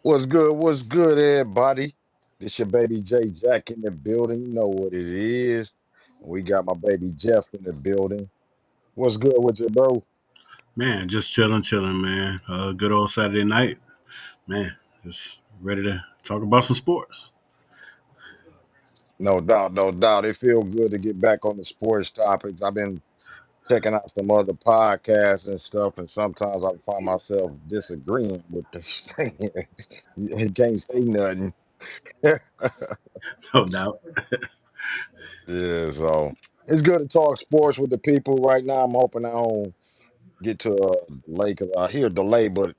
What's good? What's good, everybody? This your baby J Jack in the building. You know what it is. We got my baby Jeff in the building. What's good with you, bro? Man, just chilling, man. Good old Saturday night, man. Just ready to talk about some sports. No doubt, no doubt. It feel good to get back on the sports topics. I've been checking out some other podcasts and stuff, and sometimes I find myself disagreeing with the saying. You can't say nothing. No doubt. Yeah, so it's good to talk sports with the people right now. I'm hoping I don't get to delay because I hear delay, but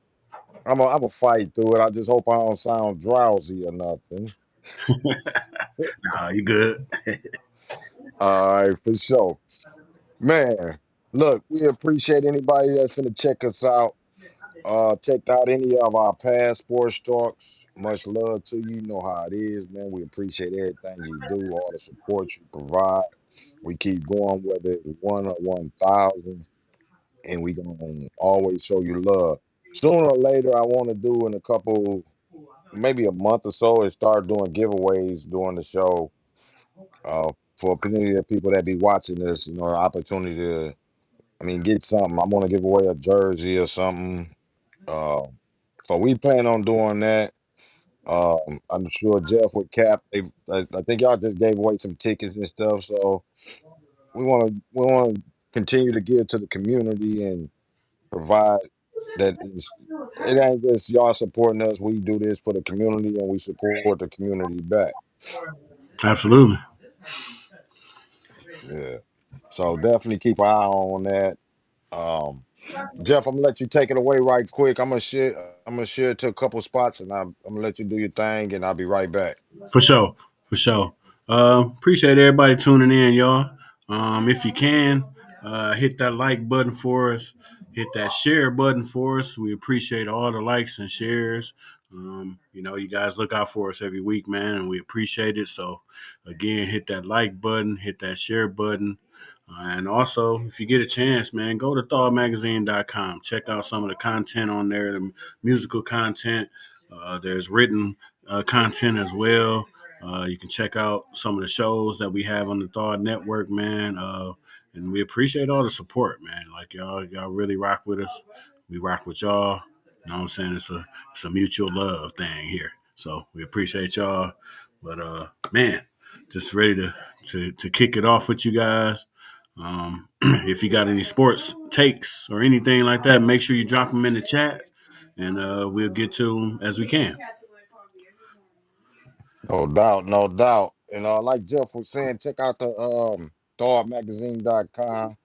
I'm a fight through it. I just hope I don't sound drowsy or nothing. Nah, you good? All right, for sure, man. Look, we appreciate anybody that's gonna check us out. Checked out any of our past sports talks. Much love to you. You know how it is, man. We appreciate everything you do, all the support you provide. We keep going, whether it's 1 or 1,000, and we gonna always show you love. Sooner or later, I want to do in a couple, maybe a month or so, and start doing giveaways during the show for plenty of people that be watching this. You know, an opportunity to, I mean, get something. I want to give away a jersey or something. Uh, so we plan on doing that. I'm sure Jeff with Cap. I think y'all just gave away some tickets and stuff. So we want to continue to give to the community and provide that it ain't just y'all supporting us. We do this for the community and we support the community back. Absolutely. Yeah. So definitely keep an eye on that. Um, Jeff, I'm gonna let you take it away right quick. I'm gonna share it to a couple spots and I'm gonna let you do your thing and I'll be right back. For sure. For sure. Appreciate everybody tuning in, y'all. If you can, hit that like button for us. Hit that share button for us. We appreciate all the likes and shares. You guys look out for us every week, man, and we appreciate it. So, again, hit that like button, hit that share button. And also, if you get a chance, man, go to thawedmagazine.com. Check out some of the content on there, the musical content. There's written content as well. You can check out some of the shows that we have on the Thawed Network, man. And we appreciate all the support, man. Like y'all really rock with us. We rock with y'all. You know what I'm saying? It's a mutual love thing here. So we appreciate y'all. But man, just ready to kick it off with you guys. If you got any sports takes or anything like that, make sure you drop them in the chat, and we'll get to them as we can. No doubt, no doubt. And like Jeff was saying, check out the thawedmagazine.com.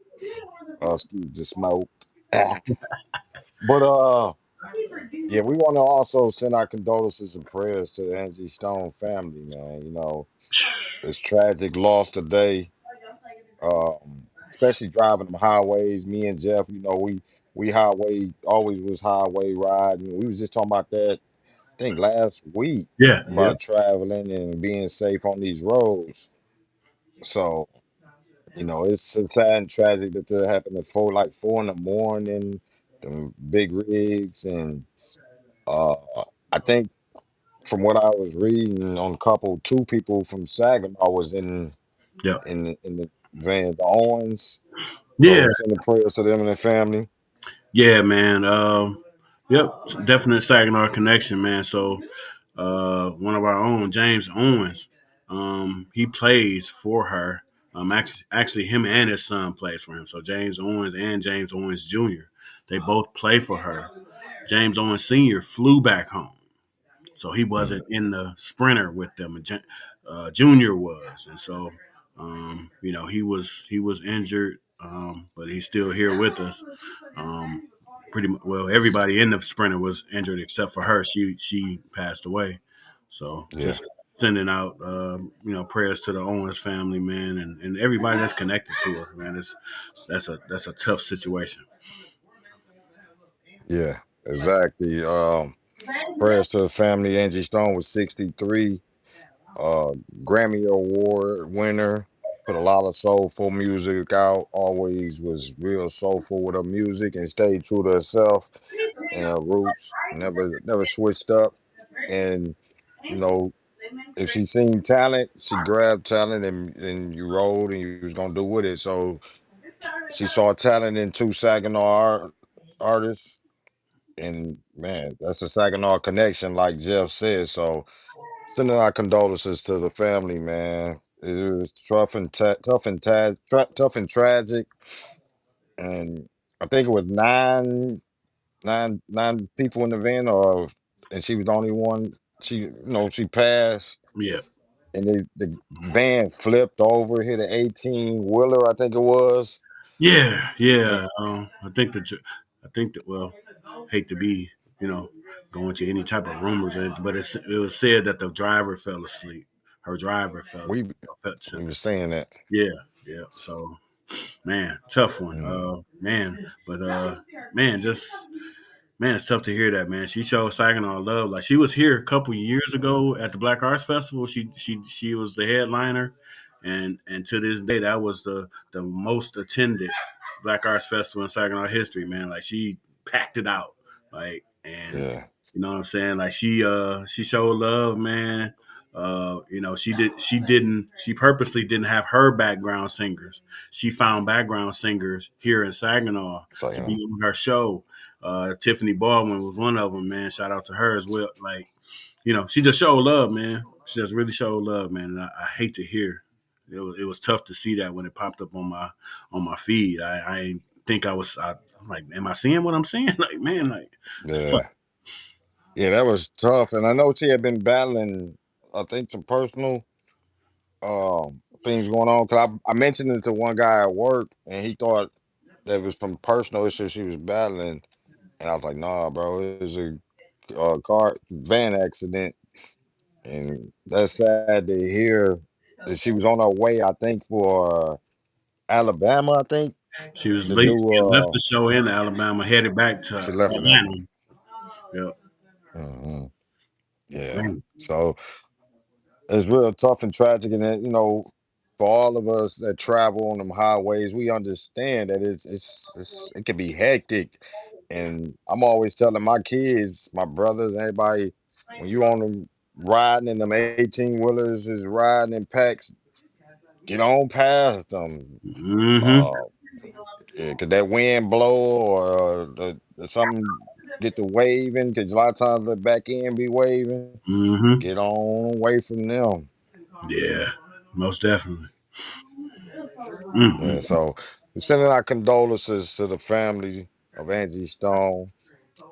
Excuse the smoke. But yeah, we want to also send our condolences and prayers to the Angie Stone family, man. You know, it's tragic loss today. Especially driving them highways. Me and Jeff, you know, we highway always was highway riding. We was just talking about that, I think last week, Yeah, yeah, about traveling and being safe on these roads. So, you know, it's sad and tragic that that happened at 4 in the morning, them big rigs, and uh I think from what I was reading on two people from Saginaw was yeah, in the van, the Owens. yeah, So sending prayers to them and their family. yeah, man. Yep, definite Saginaw connection, man. So, one of our own, James Owens, he plays for her. Actually, him and his son plays for him. So James Owens and James Owens Jr. They both play for her. James Owens Sr. flew back home. So he Mm, wasn't in the sprinter with them. Junior was, and so he was injured, but he's still here with us. Um, Pretty much, well, everybody in the sprinter was injured except for her. She passed away. So yeah, just sending out prayers to the Owens family, man, and everybody that's connected to her, man. That's a tough situation. yeah, exactly. Prayers to the family. Angie Stone was 63. Uh, Grammy Award winner. Put a lot of soulful music out. Always was real soulful with her music and stayed true to herself and her roots. Never switched up. and you know, if she seen talent, she grabbed talent and you rolled and you was gonna do with it. So she saw talent in two artists, and man, that's a Saginaw connection, like Jeff said. So sending our condolences to the family, man. It was tough and tragic, and I think it was nine people in the van, or and she was the only one. She passed, Yeah, and the van flipped over, hit an 18-wheeler, I think it was. yeah, And yeah. I think that. Well, hate to be, you know, going to any type of rumors, but it was said that the driver fell asleep. Her driver we fell to we the. were saying that. Yeah, yeah. So, man, tough one. Mm, Man, just Man, it's tough to hear that, man. She showed Saginaw love. Like she was here a couple years ago at the Black Arts Festival. She was the headliner, and to this day, that was the most attended Black Arts Festival in Saginaw history, man. Like she packed it out, like and yeah, you know what I'm saying. Like she showed love, man. She purposely didn't have her background singers. She found background singers here in Saginaw so to be on her show. Tiffany Baldwin was one of them, man. Shout out to her as well. Like, she just showed love, man. She just really showed love, man. And I hate to hear. It was tough to see that when it popped up on my feed. I ain't think I'm like, am I seeing what I'm seeing? Like, man, like it's tough. yeah, yeah. That was tough, and I know she had been battling, I think, some personal things going on. Cause I mentioned it to one guy at work, and he thought that was from personal issues she was battling, and I was like, nah, bro, it was a car van accident, and that's sad to hear that she was on her way, I think, for Alabama, I think, to She do had left the show in Alabama, headed back to she left in Alabama. Atlanta. Yeah, Hmm. Yeah. man. So it's real tough and tragic, and then, for all of us that travel on them highways, we understand that it can be hectic. And I'm always telling my kids, my brothers, everybody, when you on them riding in them 18-wheelers is riding in packs, get on past them. Mm-hmm. Uh, yeah, could that wind blow, or something get to waving? Because a lot of times the back end be waving. Mm-hmm. Get on away from them. Yeah, most definitely. Yeah, Mm-hmm. so we're sending our condolences to the family of Angie Stone,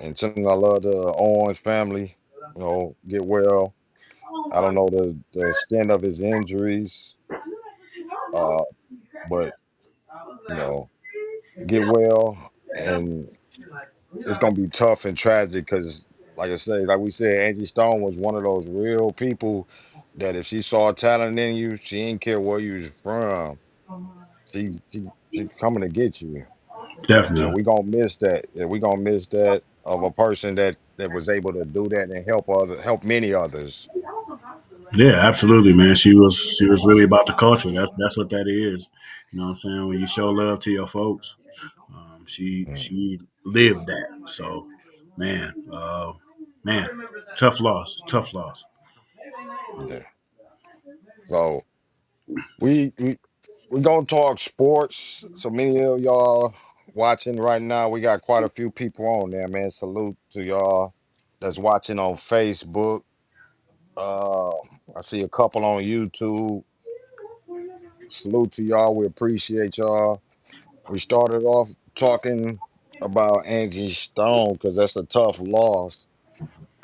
and sending our love to the Owens family. Get well. I don't know the extent of his injuries, uh, but you know, get well. And it's gonna be tough and tragic because, like we said, Angie Stone was one of those real people that if she saw talent in you, she didn't care where you was from. She's coming to get you. So Definitely. we gonna miss that. Yeah, we gonna miss that of a person that was able to do that and help many others. Yeah, absolutely, man. She was really about the culture. That's what that is. You know what I'm saying? When you show love to your folks, Mm, she lived that. So, man, man, tough loss, tough loss. yeah. So we we we gonna talk sports. So many of y'all watching right now, we got quite a few people on there, man. Salute to y'all that's watching on Facebook. Uh, I see a couple on YouTube. Salute to y'all. We appreciate y'all. We started off talking about Angie Stone because that's a tough loss.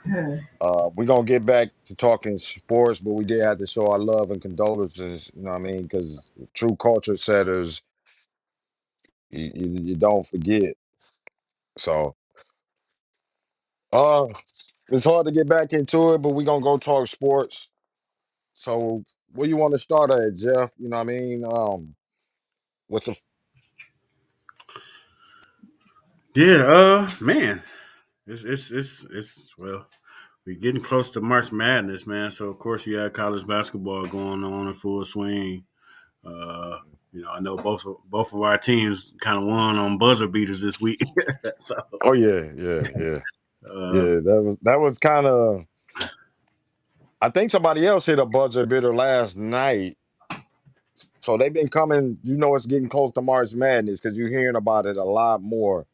We're gonna get back to talking sports, but we did have to show our love and condolences, you know what I mean? Because true culture setters, you don't forget. So uh it's hard to get back into it, but we're gonna go talk sports. So where you want to start at, Jeff? You know what I mean? With the Yeah, man, it's well, we're getting close to March Madness, man. So of course you have college basketball going on in full swing. Uh, I know both of our teams kind of won on buzzer beaters this week. So, Oh yeah, yeah, yeah. uh, Yeah, that was kind of I think somebody else hit a buzzer beater last night. So they've been coming. You know, it's getting close to March Madness because you're hearing about it a lot more.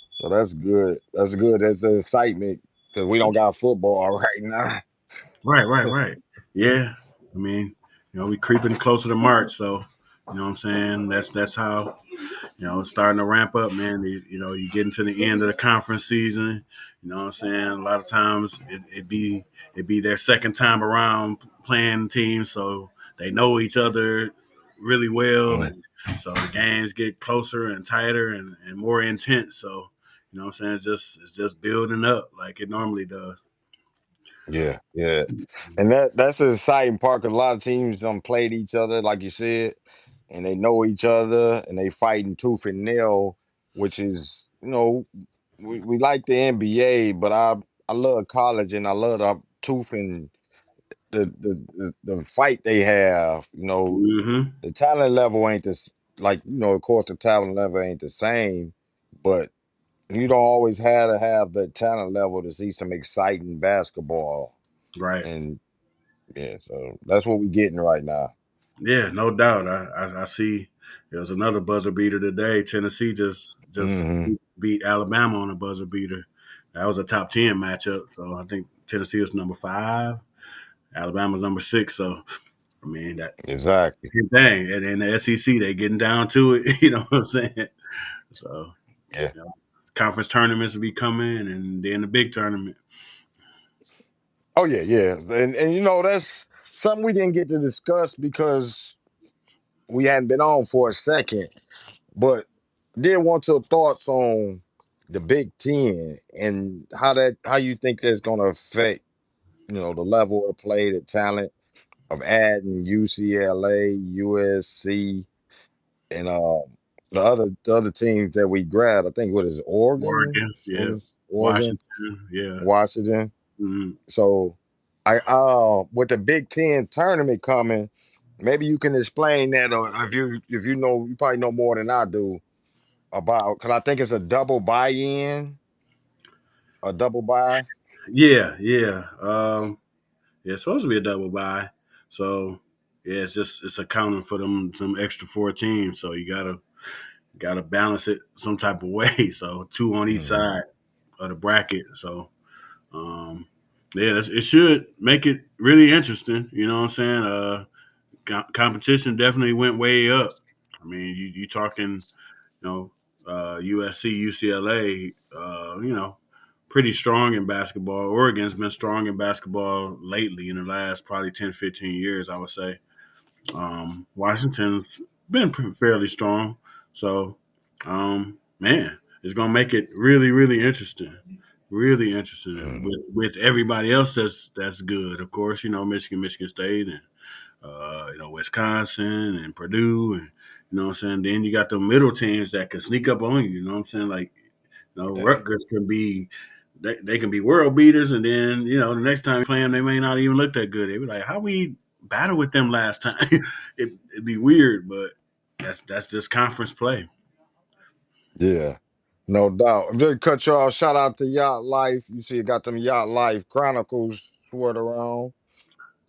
So that's good. That's good. That's the excitement because we don't got football right now. Right, right, right. Yeah. I mean, we creeping closer to March, so you know what I'm saying? That's how, it's starting to ramp up, man. You get into the end of the conference season, you know what I'm saying? A lot of times it be their second time around playing teams, so they know each other really well, Mm, and so the games get closer and tighter and more intense. So, you know what I'm saying? It's just building up like it normally does. yeah, yeah. And that's the exciting part because a lot of teams played each other, like you said, and they know each other and they fighting tooth and nail, which is, we like the NBA, but I love college and I love the tooth and the fight they have. Hmm. The talent level ain't this like of course the talent level ain't the same, but you don't always have to have the talent level to see some exciting basketball. Right. And yeah, so that's what we're getting right now. Yeah, no doubt. I see. There was another buzzer beater today. Tennessee just Hmm. beat Alabama on a buzzer beater. That was a top 10 matchup. So I think Tennessee was number 5, Alabama's number 6. So I mean that Exactly. same thing. And in the SEC, they getting down to it. You know what I'm saying? So Yeah. conference tournaments will be coming, and then the big tournament. Oh yeah, yeah. And that's something we didn't get to discuss because we hadn't been on for a second. But did want your thoughts on the Big Ten and how you think that's gonna affect, the level of play, the talent of adding UCLA, USC, and the other teams that we grabbed. I think what is it, Oregon? Oregon, yeah, Oregon, Washington, yeah. Washington. Mhm. So I with the Big Ten tournament coming, maybe you can explain that, or if you know, you probably know more than I do about because I think it's a double buy-in, a double buy. Yeah, yeah. Yeah, it's supposed to be a double bye. So yeah, it's accounting for them some extra 4 teams. So you gotta balance it some type of way. So 2 on each Hmm. side of the bracket. So um, yeah, it should make it really interesting. You know what I'm saying? Competition definitely went way up. I mean, you talking, you know, USC, UCLA, pretty strong in basketball. Oregon's been strong in basketball lately in the last probably 10, 15 years, I would say. Washington's been fairly strong. So, man, it's going to make it really, really interesting. Really interesting Hmm. with everybody else that's good. Of course, Michigan State, and Wisconsin and Purdue, and you know what I'm saying. Then you got the middle teams that can sneak up on you. You know what I'm saying? Like, Yeah. Rutgers can be they can be world beaters, and then the next time you play them, they may not even look that good. They be like, "How we battle with them last time?" It'd be weird, but that's just conference play. Yeah. No doubt. I'm just cut you off. Shout out to Yacht Life. You see, it got them Yacht Life Chronicles sweater around.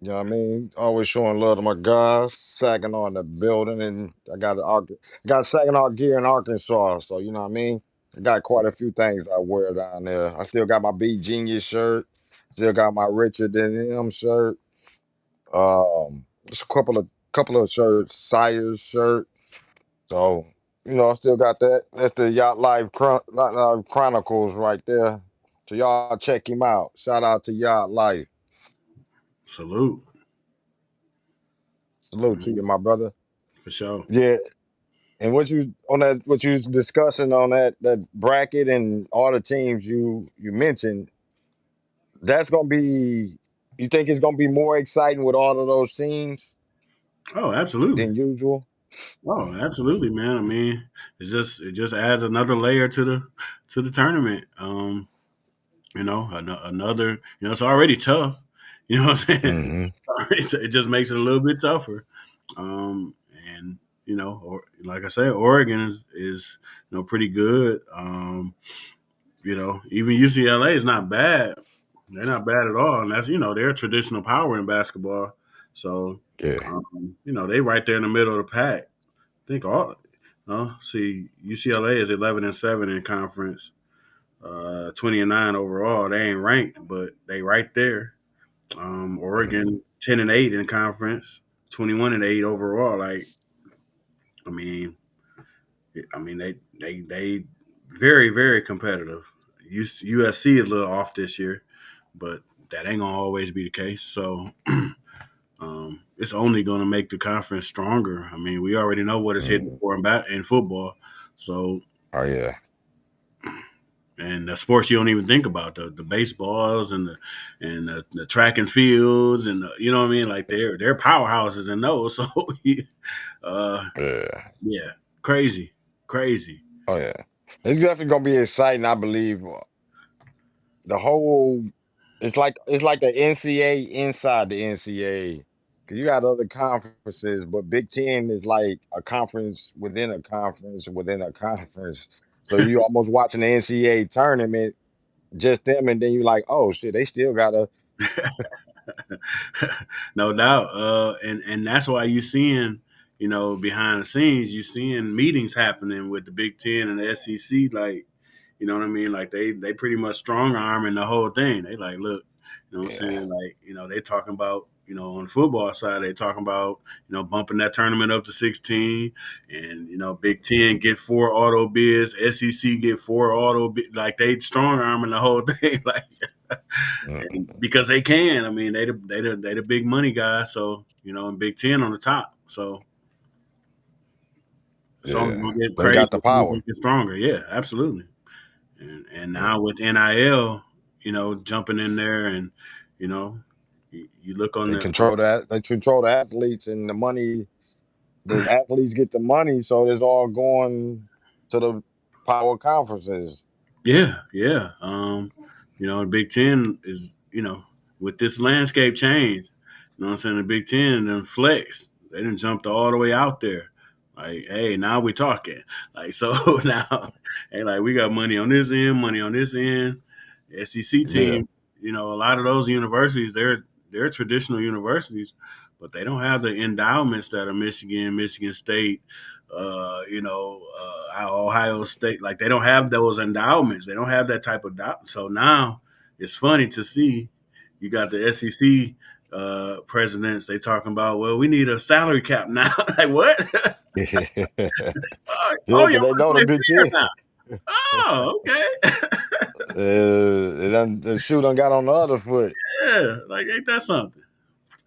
You know what I mean? Always showing love to my guys, sagging on the building, and I got sagging on gear in Arkansas. So you know what I mean? I got quite a few things I wear down there. I still got my B Genius shirt, still got my Richard than him shirt. Just a couple of shirts, Sire's shirt. So I still got that. That's the Yacht Life Chronicles right there. So y'all check him out. Shout out to Yacht Life. Salute. Salute to you, Mhm. my brother. For sure. Yeah, and what you was discussing on that bracket and all the teams you mentioned, that's gonna be. You think it's gonna be more exciting with all of those teams Oh, absolutely. than usual? Oh, absolutely, man. I mean, it just adds another layer to the tournament. Another. It's already tough. You know what I'm saying? Mm-hmm. It just makes it a little bit tougher. Um, and or like I said, Oregon is pretty good. Even UCLA is not bad. They're not bad at all, and that's they're a traditional power in basketball. So, Yeah. they right there in the middle of the pack. I think all. See, UCLA is 11-7 in conference, 20-9 overall. They ain't ranked, but they right there. Mhm. Oregon 10-8 in conference, 21-8 overall. Like, I mean, they very very competitive. USC is a little off this year, but that ain't gonna always be the case. So it's only gonna make the conference stronger. I mean, we already know what it's hitting Mhm. for in football. So Oh yeah. and the sports you don't even think about the baseballs and the track and fields and you know what I mean, like they're powerhouses in those. So uh, Yeah. yeah, crazy, crazy. Oh yeah. It's definitely gonna be exciting. I believe the whole. It's like the NCAA inside the NCAA. Cause you got other conferences, but Big Ten is like a conference within a conference within a conference. So you almost watching the NCAA tournament, just them, and then you like, oh shit, they still gotta. No doubt. And that's why you seeing, behind the scenes, you seeing meetings happening with the Big Ten and the SEC. Like, you know what I mean? Like they pretty much strong arming the whole thing. They like, look, you know what I'm Yeah, saying? Like, they talking about, on the football side, they talking about, bumping that tournament up to 16, and Big Ten get 4 auto bids, SEC get 4 auto bids. Like they strong arming the whole thing. Like, and mm, because they can. I mean, they the big money guys. So and Big Ten on the top. So it's only yeah, gonna get they got crazy. the It's only power. gonna get stronger. Yeah, absolutely. And Yeah, now with NIL, jumping in there, and you know, you look on they the control that. They control the athletes and the money. The athletes get the money, so it's all going to the power conferences. yeah, yeah. The Big Ten is, with this landscape change, what I'm saying? The Big Ten and flex, they didn't jump all the way out there. Like, hey, now we're talking. Like, so now, hey, like we got money on this end, money on this end. SEC Yeah, teams, a lot of those universities, they're traditional universities, but they don't have the endowments that are Michigan, Michigan State, Ohio State. Like they don't have those endowments. They don't have that type of so now it's funny to see you got the SEC presidents. They talking about, well, we need a salary cap now. Like what? yeah, Oh, because you they want to know the play Big fair Ten. now? Oh, okay. The shoe done got on the other foot. Yeah, like ain't that something?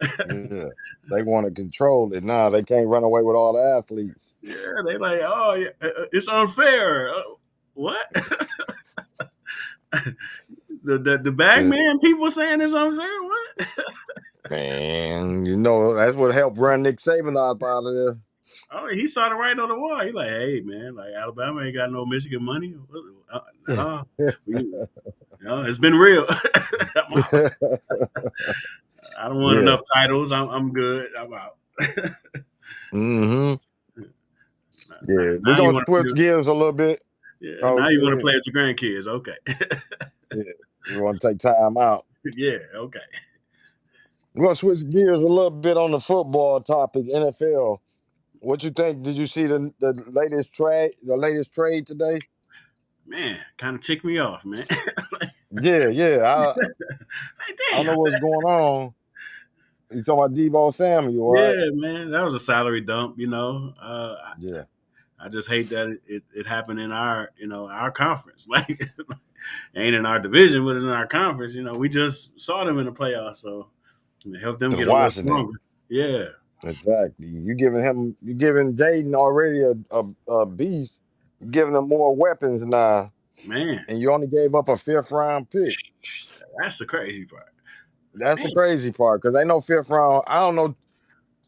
Yeah, they want to control it. Nah, they can't run away with all the athletes. Yeah, they like, oh, yeah, it's unfair. What? The bag Uh, man people saying it's unfair. What? Man, that's what helped run Nick Saban out of there. Oh, he saw the writing on the wall. He like, hey man, like Alabama ain't got no Michigan money. No, it's been real. I don't want Yeah. enough titles. I'm good. I'm out. Hmm. Yeah. We're Now you gonna want switch to, gears a little bit. yeah. Oh, Now you want to play with your grandkids. Okay. yeah. We want to take time out. Yeah. Okay. We're gonna switch gears a little bit on the football topic, NFL. What you think? Did you see the latest trade? The latest trade today? Man, kind of ticked me off, man. Yeah, yeah. Like, I don't damn. know what's going on. You talking about Debo Samuel, right? Yeah, man, that was a salary dump. Yeah. I just hate that it happened in our our conference. Like, ain't in our division, but it's in our conference. We just saw them in the playoffs, so help them To get a little Washington. stronger. Yeah, Exactly. You giving Jaden already a beast. You giving him more weapons now, man, and you only gave up a fifth round pick. that's the crazy part. That's the Man, crazy part because they know fifth round. I don't know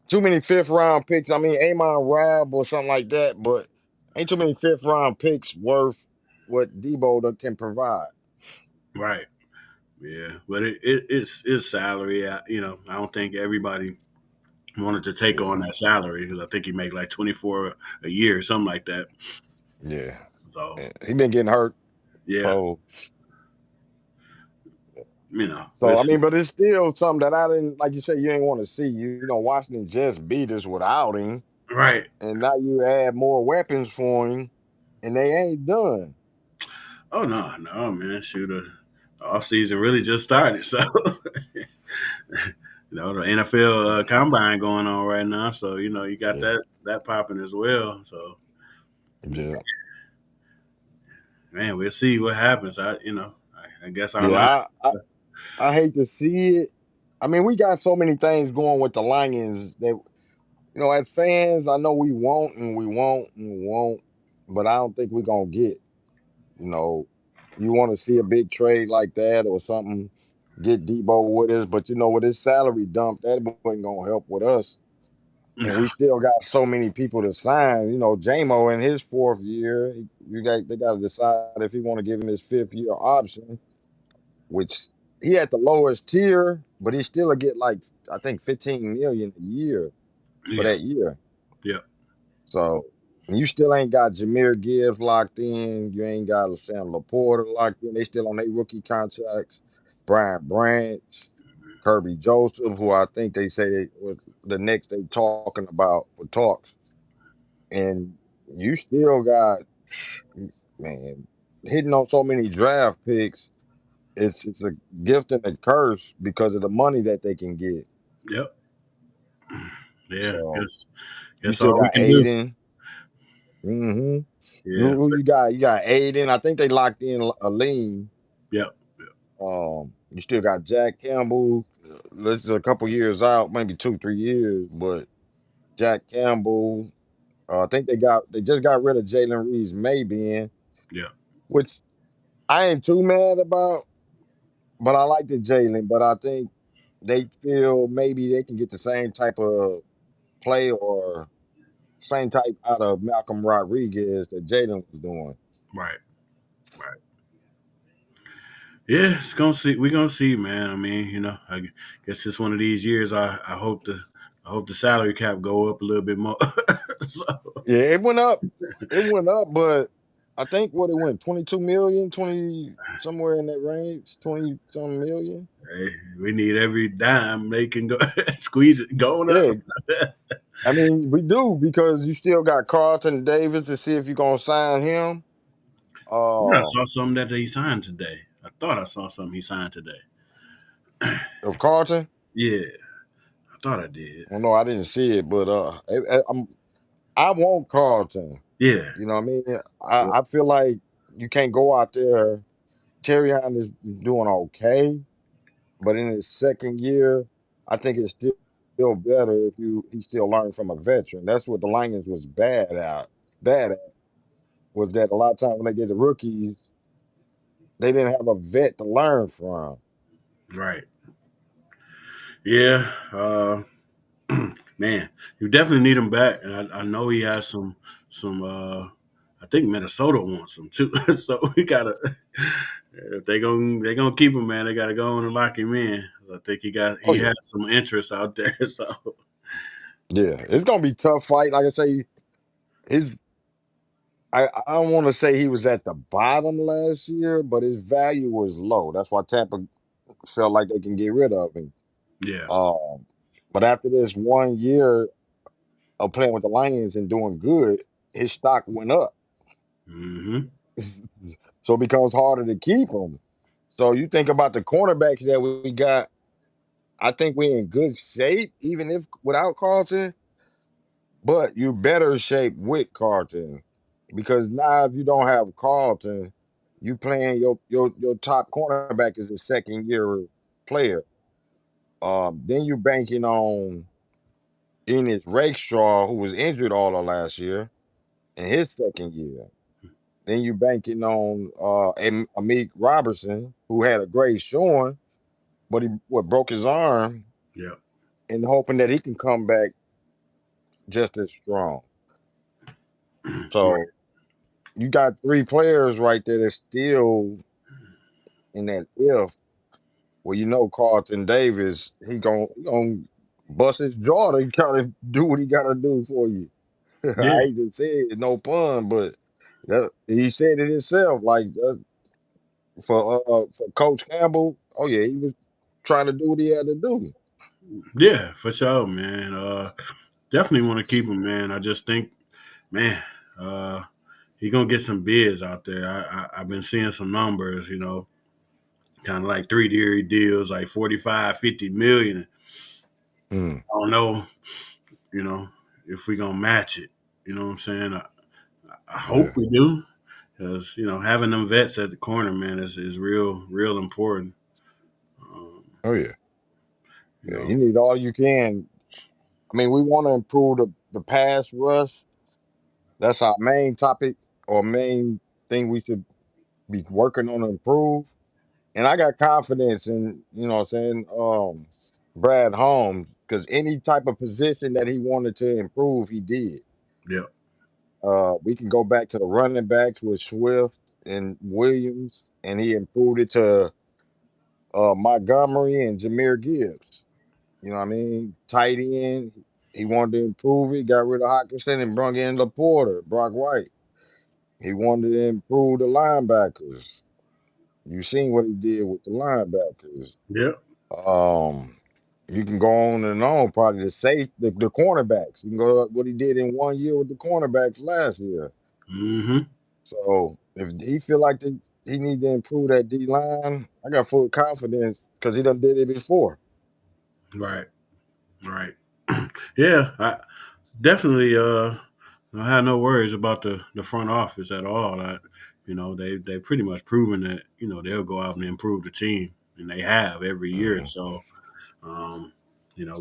too many fifth round picks. I mean, Amon Rab or something like that, but ain't too many fifth round picks worth what Debo can provide. right? Yeah, but it's salary. I don't think everybody wanted to take on Yeah, that salary because I think he make like 24 a year or something like that. yeah. So He been getting hurt. yeah, So You know, we'll So I see. mean, but it's still something that I didn't like. You said you ain't want to see. You know, Washington just beat us without him, Right. and now you add more weapons for him, and they ain't done. Oh no, no, man. Shoot, the off season really just started. So the NFL combine going on right now. So you got Yeah, that popping as well. So yeah, man, we'll see what happens. I guess our line. yeah. I hate to see it. I mean, we got so many things going with the Lions that as fans, I know we want and we want and we want, but I don't think we're gonna get. You know, you want to see a big trade like that or something, get Debo with us, but with his salary dump, that wasn't gonna help with us. And we still got so many people to sign. JMO in his fourth year, they got to decide if he want to give him his fifth year option, which he had the lowest tier, but he still get like I think 15 million a year for Yeah, that year. yeah, So you still ain't got Jameer Gibbs locked in. You ain't got Sam Laporta locked in. They still on their rookie contracts. Brian Branch, Kirby Joseph, who I think they say was the next they talking about for talks. And you still got man hitting on so many draft picks. It's a gift and a curse because of the money that they can get. yep, yeah. So you Guess still all we got can do. Aiden. hmm Yeah, who you got? You got Aiden. I think they locked in Aline. yep, You still got Jack Campbell. This is a couple years out, maybe 2, 3 years, but Jack Campbell. I think they just got rid of Jalen Reeves Maybin, yep, which I ain't too mad about, but I like the Jalen. But I think they feel maybe they can get the same type of play or same type out of Malcolm Rodriguez that Jalen was doing. right, right. Yeah, it's gonna see. We're gonna see, man. I mean, I guess it's one of these years. I hope the salary cap go up a little bit more. So, Yeah, it went up. It went up, but I think what it went 22 million, 20 somewhere in that range, 20 some million. hey, we need every dime they can go squeeze it going up. Yeah, I mean we do because you still got Carlton Davis to see if you're gonna sign him. Yeah, I Uh, saw something that he signed today. I thought I saw something he signed today. of Carlton. Yeah, I thought I did. Well, no, I didn't see it, but I want Carlton. Yeah, You know what I mean? yeah, I feel like you can't go out there. Terry is doing okay. But in his second year, I think it's still better if he still learns from a veteran. That's what the Lions was bad at was that a lot of times when they get the rookies, they didn't have a vet to learn from. right. Yeah, man, you definitely need him back, and I know he has some. I think Minnesota wants him too, so we gotta. If they gonna keep him, man, they gotta go on and lock him in. I think Oh he yeah, has some interest out there. So yeah, it's gonna be a tough fight. Like I say, his I don't want to say he was at the bottom last year, but his value was low. That's why Tampa felt like they can get rid of him. yeah, Um, but after this 1 year of playing with the Lions and doing good, his stock went up. hmm, So it becomes harder to keep him. So you think about the cornerbacks that we got. I think we're in good shape, even if without Carlton. But you're better shape with Carlton because now if you don't have Carlton, you playing your top cornerback is a second year player. Then you banking on Enos Rakestraw, who was injured all of last year in his second year. Then you banking on Amik Robertson, who had a great showing, but he broke his arm, yeah, and hoping that he can come back just as strong. right, So you got three players right there that's still in that if. Well, Carlton Davis, he gon' bust his jaw to kind of do what he gotta do for you. yeah, I hate to say it, no pun, but he said it himself. Like for Coach Campbell, Oh yeah, he was trying to do what he had to do. Yeah, for sure, man. Definitely want to keep him, man. I just think, man, uh, he gonna get some bids out there. I've been seeing some numbers, kind of like 3 year deals, like 45, 50 million. Mm, I don't know, you know, if we gonna match it. You know what I'm saying? I hope yeah. we do, because having them vets at the corner, man, is real important. Um, Oh yeah. you Yeah. know, You need all you can. I mean, we want to improve the pass rush. That's our main topic or main thing we should be working on to improve. And I got confidence in, what I'm saying, Brad Holmes, because any type of position that he wanted to improve, he did. yeah, We can go back to the running backs with Swift and Williams, and he improved it to Montgomery and Jameer Gibbs. You know what I mean? Tight end. He wanted to improve it, got rid of Hawkinson and brought in Laporta, Brock White. He wanted to improve the linebackers. You seen what he did with the linebackers. yeah, Um, you can go on, probably the cornerbacks. You can go what he did in 1 year with the cornerbacks last year. hmm, So if he feel like he need to improve that D line, I got full confidence because he done did it before. right, right. Yeah, I definitely. I had no worries about the front office at all. They pretty much proven that they'll go out and improve the team, and they have every year. Hmm. So Um,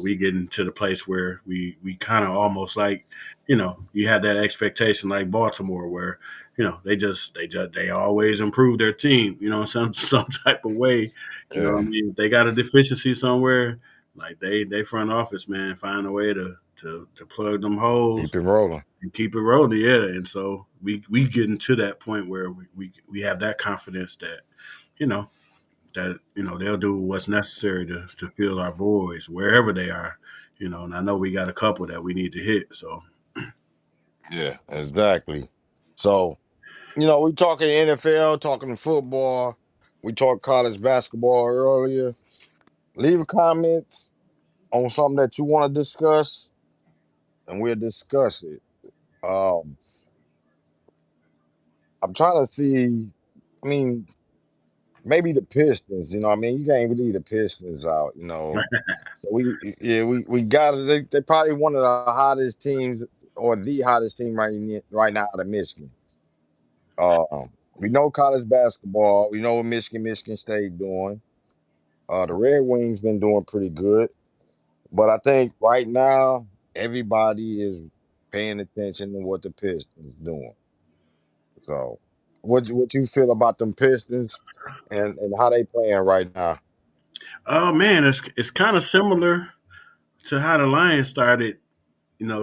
we getting to the place where we kind of almost like, you had that expectation like Baltimore, where they always improve their team, some some type of way. What Yeah, I mean, if they got a deficiency somewhere, like they front office man find a way to plug them holes keep it rolling. and keep it rolling. Yeah, and so we getting to that point where we have that confidence that you know they'll do what's necessary to fill our voids wherever they are. And I know we got a couple that we need to hit. So Yeah, exactly. So we talking NFL, talking football. We talked college basketball earlier. Leave comments on something that you want to discuss, and we'll discuss it. Um, I'm trying to see. I mean, maybe the Pistons. I mean, you can't leave the Pistons out. So we got it. They probably one of the hottest teams or the hottest team right now out of Michigan. We know college basketball. We know what Michigan State doing. The Red Wings been doing pretty good, but I think right now everybody is paying attention to what the Pistons doing. So, what you feel about them Pistons and how they playing right now? oh man, it's kind of similar to how the Lions started.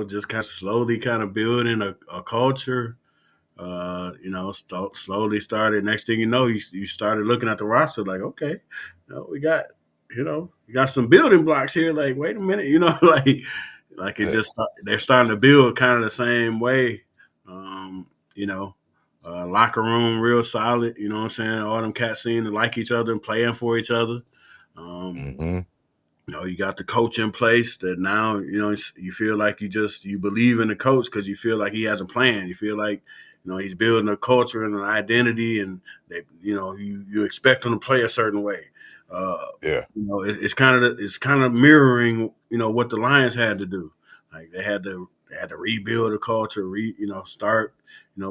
Just kind of slowly kind of building a culture. Slowly started. Next thing you know, you started looking at the roster like, okay, we got, you got some building blocks here. Like, wait a minute, like it Yeah. just they're starting to build kind of the same way. Um, you know, Locker room real solid. You know what I'm saying? All them cats seem to like each other and playing for each other. Um, Hmm. you got the coach in place that now, you feel like you believe in the coach because you feel like he has a plan. You feel like, he's building a culture and an identity, and you expect him to play a certain way. Uh, Yeah. it's kind of mirroring, what the Lions had to do. Like they had to rebuild the culture, start,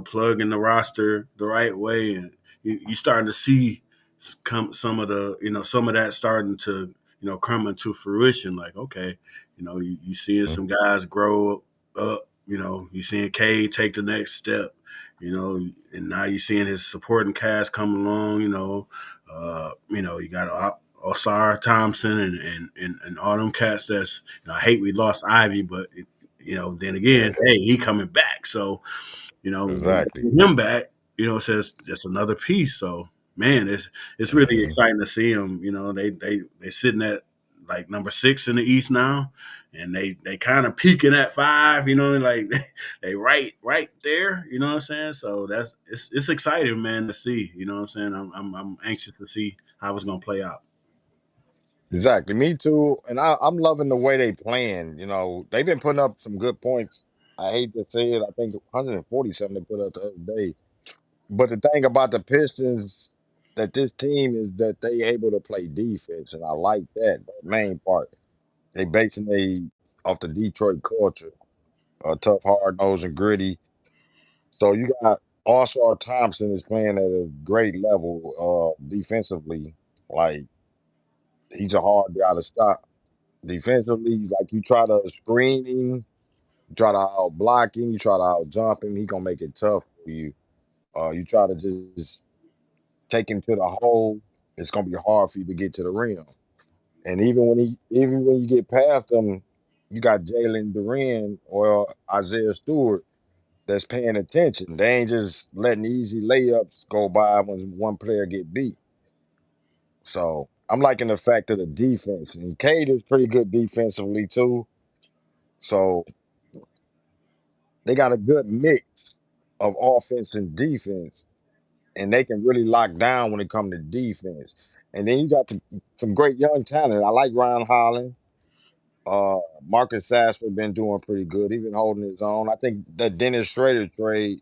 plugging the roster the right way, and you starting to see some of some of that starting to coming to fruition. Like, okay, you seeing Mhm. some guys grow up. You seeing Cade take the next step. And now you seeing his supporting cast come along. You got Osar Thompson and all them cats. That's I hate we lost Ivy, but then again, Yeah. hey, he coming back. So Exactly. him back, says just another piece. So man, it's really Hmm. exciting to see them. They sitting at like number 6 in the East now, and they kind of peaking at 5. Like they right there. You know what I'm saying? So it's exciting, man, to see. You know what I'm saying? I'm anxious to see how it's gonna play out. Exactly. Me too. And I'm loving the way they playing. They've been putting up some good points. I hate to say it. I think 140 something they put up the other day. But the thing about the Pistons that this team is that they able to play defense, and I like that main part. They basing they off the Detroit culture, tough, hard nosed, and gritty. So you got All-Star Thompson is playing at a great level defensively. Like he's a hard guy to stop defensively. Like you try to screen him, you try to out block him, you try to out jump him. He gonna make it tough for you. You try to just take him to the hole. It's gonna be hard for you to get to the rim. And even when you get past him, you got Jalen Duran or Isaiah Stewart that's paying attention. They ain't just letting easy layups go by when one player get beat. So I'm liking the fact of the defense. And Cade is pretty good defensively too. So they got a good mix of offense and defense. And they can really lock down when it comes to defense. And then you got some great young talent. I like Ryan Holland. Uh, Marcus Sasser been doing pretty good. He been holding his own. I think that Dennis Schrader trade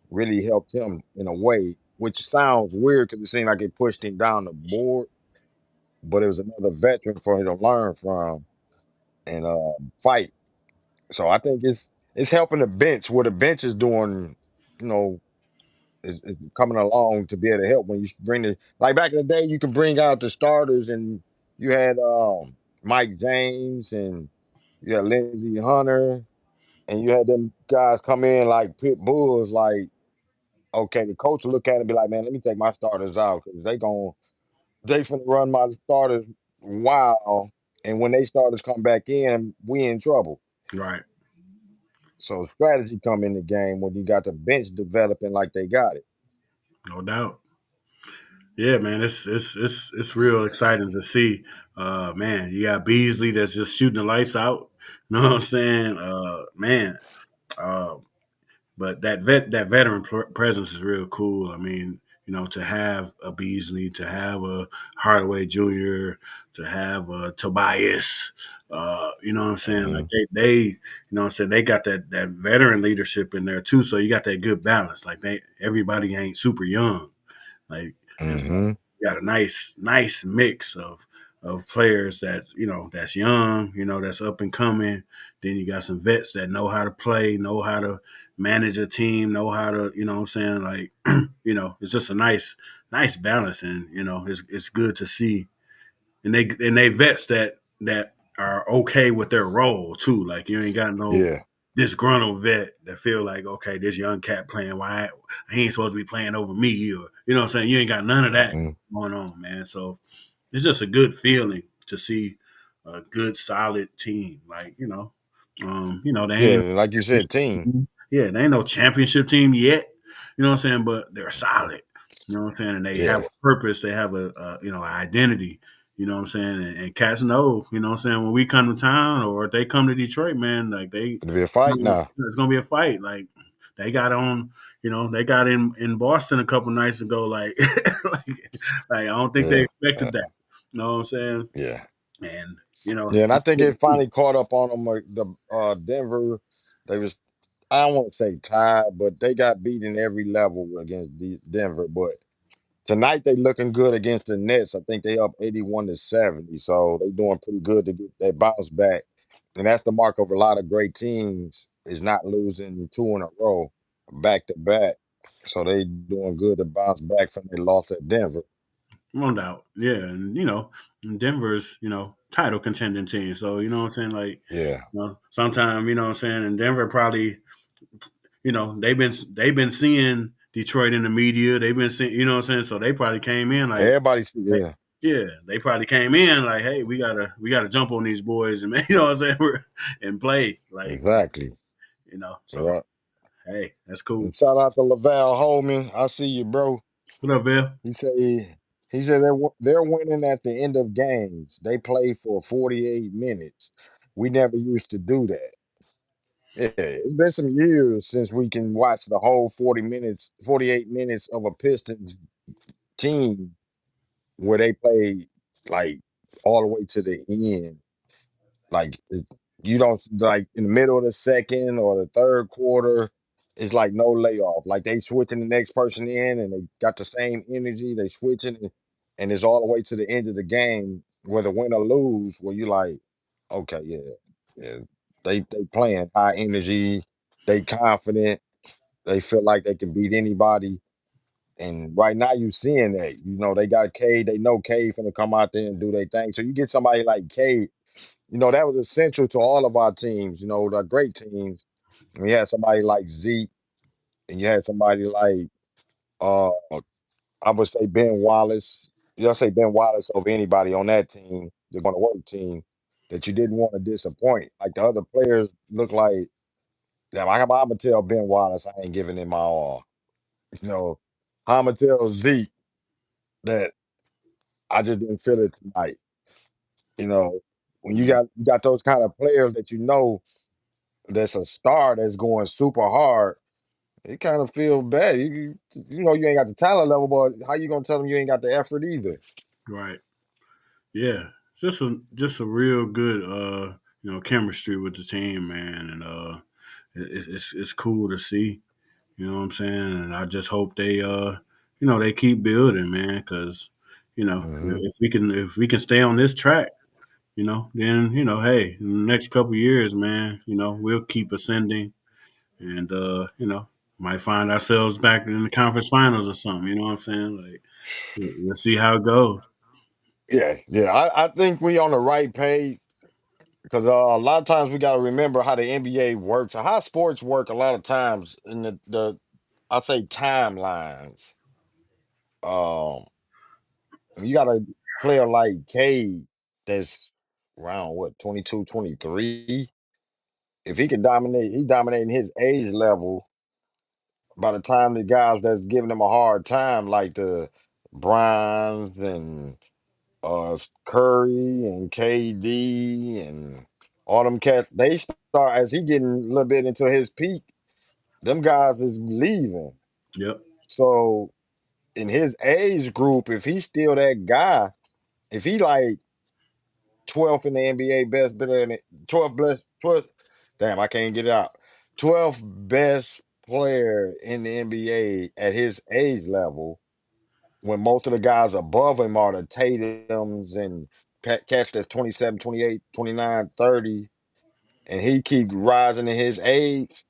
really helped him in a way, which sounds weird because it seemed like it pushed him down the board, but it was another veteran for him to learn from and fight. So I think it's helping the bench. What the bench is doing, you know, is coming along to be able to help when you bring the like back in the day, you could bring out the starters and you had Mike James and you had Lindsey Hunter and you had them guys come in like pit bulls, like okay, the coach will look at it and be like, man, let me take my starters out because they finna run my starters wild. And when they starters come back in, we in trouble. Right. So strategy come in the game when you got the bench developing like they got it. No doubt. Yeah, man, it's real exciting to see. Man, you got Beasley that's just shooting the lights out. You know what I'm saying? Man, uh, but that veteran presence is real cool. I mean, to have a Beasley, to have a Hardaway Jr., to have a Tobias, you know what I'm saying? Like Hmm. they what I'm saying, they got that veteran leadership in there too. So you got that good balance. Like everybody ain't super young. Like, and so Hmm. you got a nice mix of players that's young, that's up and coming. Then you got some vets that know how to play, know how to manage a team, know how to, what I'm saying, like, it's just a nice balance, and it's good to see, and they vets that are okay with their role too. Like you ain't got no Yeah. disgruntled vet that feel like, okay, this young cat playing, why he ain't supposed to be playing over me, or what I'm saying. You ain't got none of that Hmm. going on, man. So it's just a good feeling to see a good solid team. Like they Yeah. ain't Like you said, team. yeah, they ain't no championship team yet. You know what I'm saying? But they're solid. You know what I'm saying? And they have Yeah. a purpose. They have an identity. You know what I'm saying? And cats know. You know what I'm saying? When we come to town or if they come to Detroit, man, like It'll be a fight now. it's gonna be a fight. Like they got on. They got in Boston a couple nights ago. Like, like I don't think they Yeah. expected Uh, that. You know what I'm saying? yeah. And Yeah. And I it's think good to it see. finally caught up on them. The Denver, they was I don't want to say tied, but they got beat in every level against Denver. But tonight they looking good against the Nets. I think they up 81-70. So they doing pretty good to get that bounce back. And that's the mark of a lot of great teams is not losing two in a row back to back. So they doing good to bounce back from their loss at Denver. No doubt. Yeah. And, Denver's, title contending team. So, you know what I'm saying? Like, Yeah. sometime, you know what I'm saying? And Denver probably, they've been seeing Detroit in the media. They've been seeing, you know what I'm saying? So they probably came in like, Everybody see, hey, yeah, yeah, they probably came in like, hey, we gotta jump on these boys and you know what I'm saying, and play like, exactly. So Yeah. hey, that's cool. And shout out to Laval Holman. I see you, bro. What up, Bill? He said they're winning at the end of games. They play for 48 minutes. We never used to do that. Yeah, it's been some years since we can watch the whole 40 minutes, 48 minutes of a Pistons team where they play like all the way to the end. Like you don't like in the middle of the second or the third quarter, it's like no layoff. Like they switching the next person in and they got the same energy. They switching and it's all the way to the end of the game, whether win or lose, where you like, okay, yeah, yeah. They playing high energy, they confident, they feel like they can beat anybody. And right now you seeing that. You know, they got Cade, they know Cade finna come out there and do their thing. So you get somebody like Cade, that was essential to all of our teams, the great teams. We had somebody like Zeke, and you had somebody like uh I would say Ben Wallace. You'll say Ben Wallace over anybody on that team, they're gonna work team that you didn't want to disappoint. Like the other players look like, damn, I'm gonna tell Ben Wallace I ain't giving him my all. You know, I'm gonna tell Zeke that I just didn't feel it tonight. You know, when you got those kind of players that that's a star that's going super hard, it kind of feel bad. You ain't got the talent level, but how you gonna tell them you ain't got the effort either? Right. Yeah. Just a real good chemistry with the team, man, and it's cool to see. You know what I'm saying? And I just hope they keep building, man, because Hmm. if we can stay on this track, then hey, in the next couple years, man, we'll keep ascending, and might find ourselves back in the conference finals or something. You know what I'm saying? Like we'll see how it goes. Yeah, yeah. I think we on the right page because a lot of times we got to remember how the NBA works, or how sports work. A lot of times in the I'd say timelines. Um, you got a player like Cade that's around what 22, 23. If he can dominate, he dominating his age level. By the time the guys that's giving him a hard time, like the Bryans and Curry and KD and all them cats, they start as he getting a little bit into his peak. Them guys is leaving. Yep. So in his age group, if he's still that guy, if he like 12th in the NBA best, better than 12th best, 12th, damn, I can't get it out. 12th best player in the NBA at his age level, when most of the guys above him are the Tatums and cats that's 27, 28, 29, 30, and he keep rising in his age,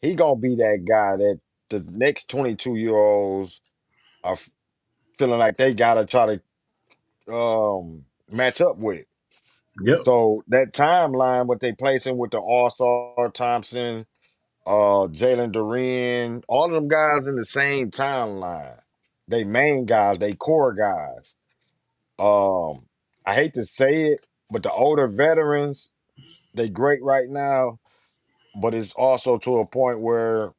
he gonna be that guy that the next 22-year-olds are feeling like they gotta try to match up with. Yep. So that timeline, what they placing with the All-Star Thompson, Jalen Duren, all of them guys in the same timeline. They main guys, they core guys. Um, I hate to say it, but the older veterans, they great right now, but it's also to a point where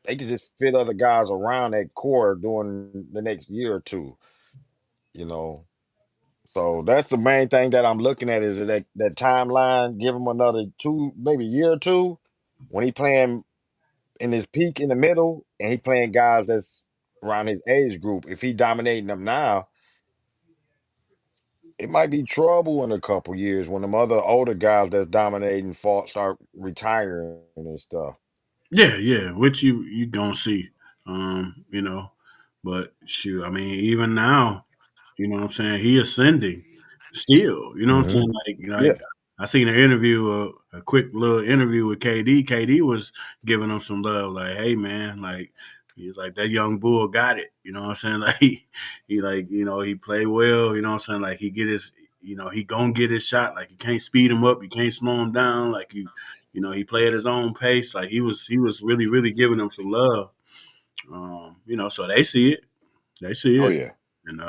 they can just fit other guys around that core during the next year or two, you know. So that's the main thing that I'm looking at is that timeline. Give him another two, maybe year or two, when he playing in his peak in the middle, and he playing guys that's around his age group. If he dominating them now, it might be trouble in a couple years when them other older guys that's dominating start retiring and stuff. Yeah, yeah, which you gonna see, but shoot, I mean, even now, what I'm saying, he ascending still. You know what I'm Hmm. saying? Like Yeah, I seen an interview, a quick little interview with KD. KD was giving him some love, like, hey man, like he's like that young bull got it. You know what I'm saying? Like he like he played well. You know what I'm saying? Like he get his. He gonna get his shot. Like you can't speed him up, you can't slow him down. Like he played at his own pace. Like he was really, really giving them some love. So they see oh it, yeah. and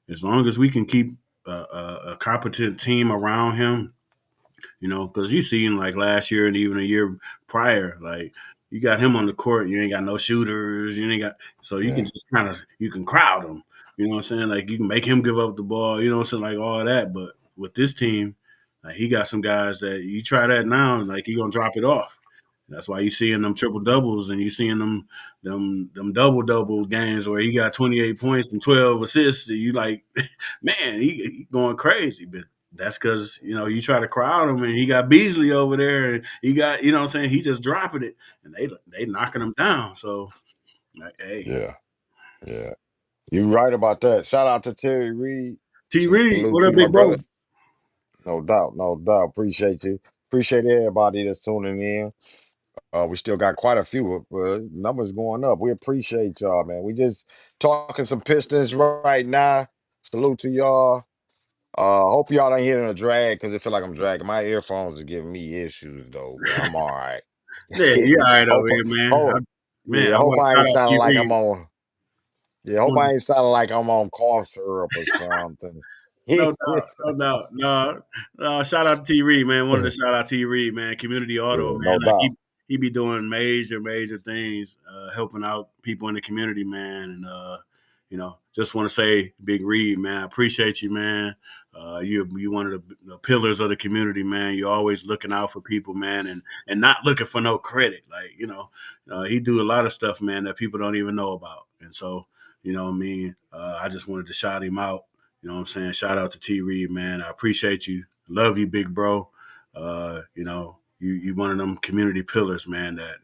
as long as we can keep a competent team around him, because you seen like last year and even a year prior, like you got him on the court, you ain't got no shooters, you ain't got, so you can Yeah. just you can crowd him. You know what I'm saying? Like you can make him give up the ball. You know what I'm saying? Like all that. But with this team, like he got some guys that you try that now, and like he gonna drop it off. That's why you seeing them triple doubles and you seeing them double games where he got 28 points and 12 assists. And you like, man, he going crazy. But that's because you try to crowd him and he got Beasley over there and he got what I'm saying, he just dropping it and they knocking him down. So like, hey, Yeah, yeah. You right about that. Shout out to Terry Reed. T Reed, Salute what to up, you, my big brother. bro? No doubt, no doubt. Appreciate you. Appreciate everybody that's tuning in. We still got quite a few numbers going up. We appreciate y'all, man. We just talking some Pistons right now. Salute to y'all. Hope y'all ain't hearing a drag because it feel like I'm dragging. My earphones are giving me issues though, but I'm all right. Yeah, you all right over hope, here, man. hope, Man, yeah. I Hope want to I shout ain't out sounding T like I'm Reed. on. Yeah, hope I ain't sounding like I'm on cough syrup or something. No doubt, no doubt. No, shout out to T Reed, man. Wanted to shout out T Reed, man. Community Auto, Yeah, man. no Like doubt. he be doing major things, helping out people in the community, man. And just want to say, Big Reed, man, I appreciate you, man. You one of the pillars of the community, man. You're always looking out for people, man, and not looking for no credit. Like he do a lot of stuff, man, that people don't even know about. And so, what I mean, I just wanted to shout him out. What I'm saying? Shout out to T Reed, man. I appreciate you. Love you, big bro. You one of them community pillars, man, that,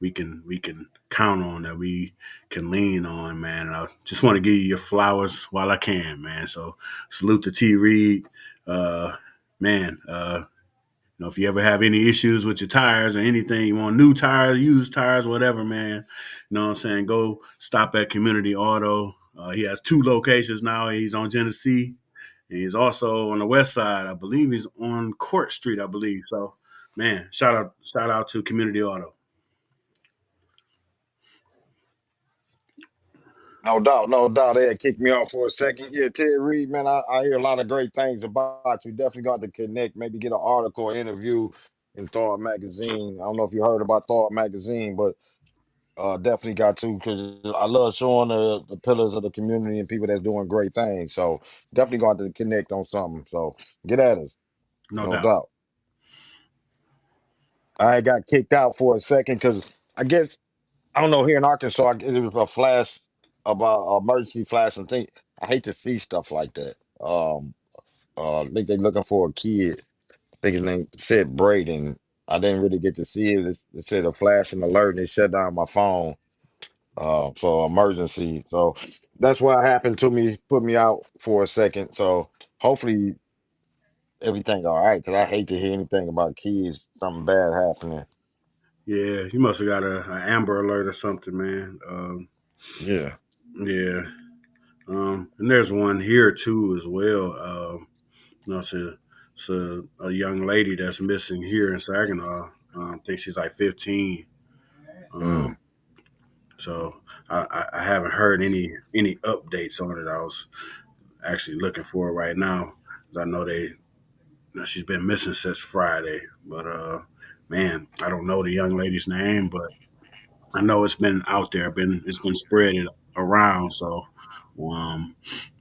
we can count on, that we can lean on, man. And I just want to give you your flowers while I can, man. So salute to T Reed. Man, if you ever have any issues with your tires or anything, you want new tires, used tires, whatever, man, what I'm saying? Go stop at Community Auto. He has two locations now. He's on Genesee and he's also on the west side. I believe he's on Court Street, I believe. So, man, shout out to Community Auto. No doubt, no doubt. They had kicked me off for a second. Yeah, Terry Reed, man, I hear a lot of great things about you. Definitely got to connect, maybe get an article or interview in Thawed Magazine. I don't know if you heard about Thawed Magazine, but definitely got to because I love showing the pillars of the community and people that's doing great things. So definitely got to connect on something. So get at us, No no doubt. doubt. I got kicked out for a second because I guess I don't know here in Arkansas. It was a flash about emergency flash and thing. I hate to see stuff like that. I think they're looking for a kid. I think his name said Braden. I didn't really get to see it. It said a flash and alert, and it shut down my phone. For emergency. So that's what happened to me. Put me out for a second. So hopefully everything all right. Because I hate to hear anything about kids something bad happening. Yeah, you must have got a Amber Alert or something, man. Yeah. Yeah. And there's one here too as well. It's a young lady that's missing here in Saginaw. I think she's like 15. Mm. Um, so I haven't heard any updates on it. I was actually looking for it right now because I know she's been missing since Friday. But man, I don't know the young lady's name, but I know it's been out there. It's been spread around. So um,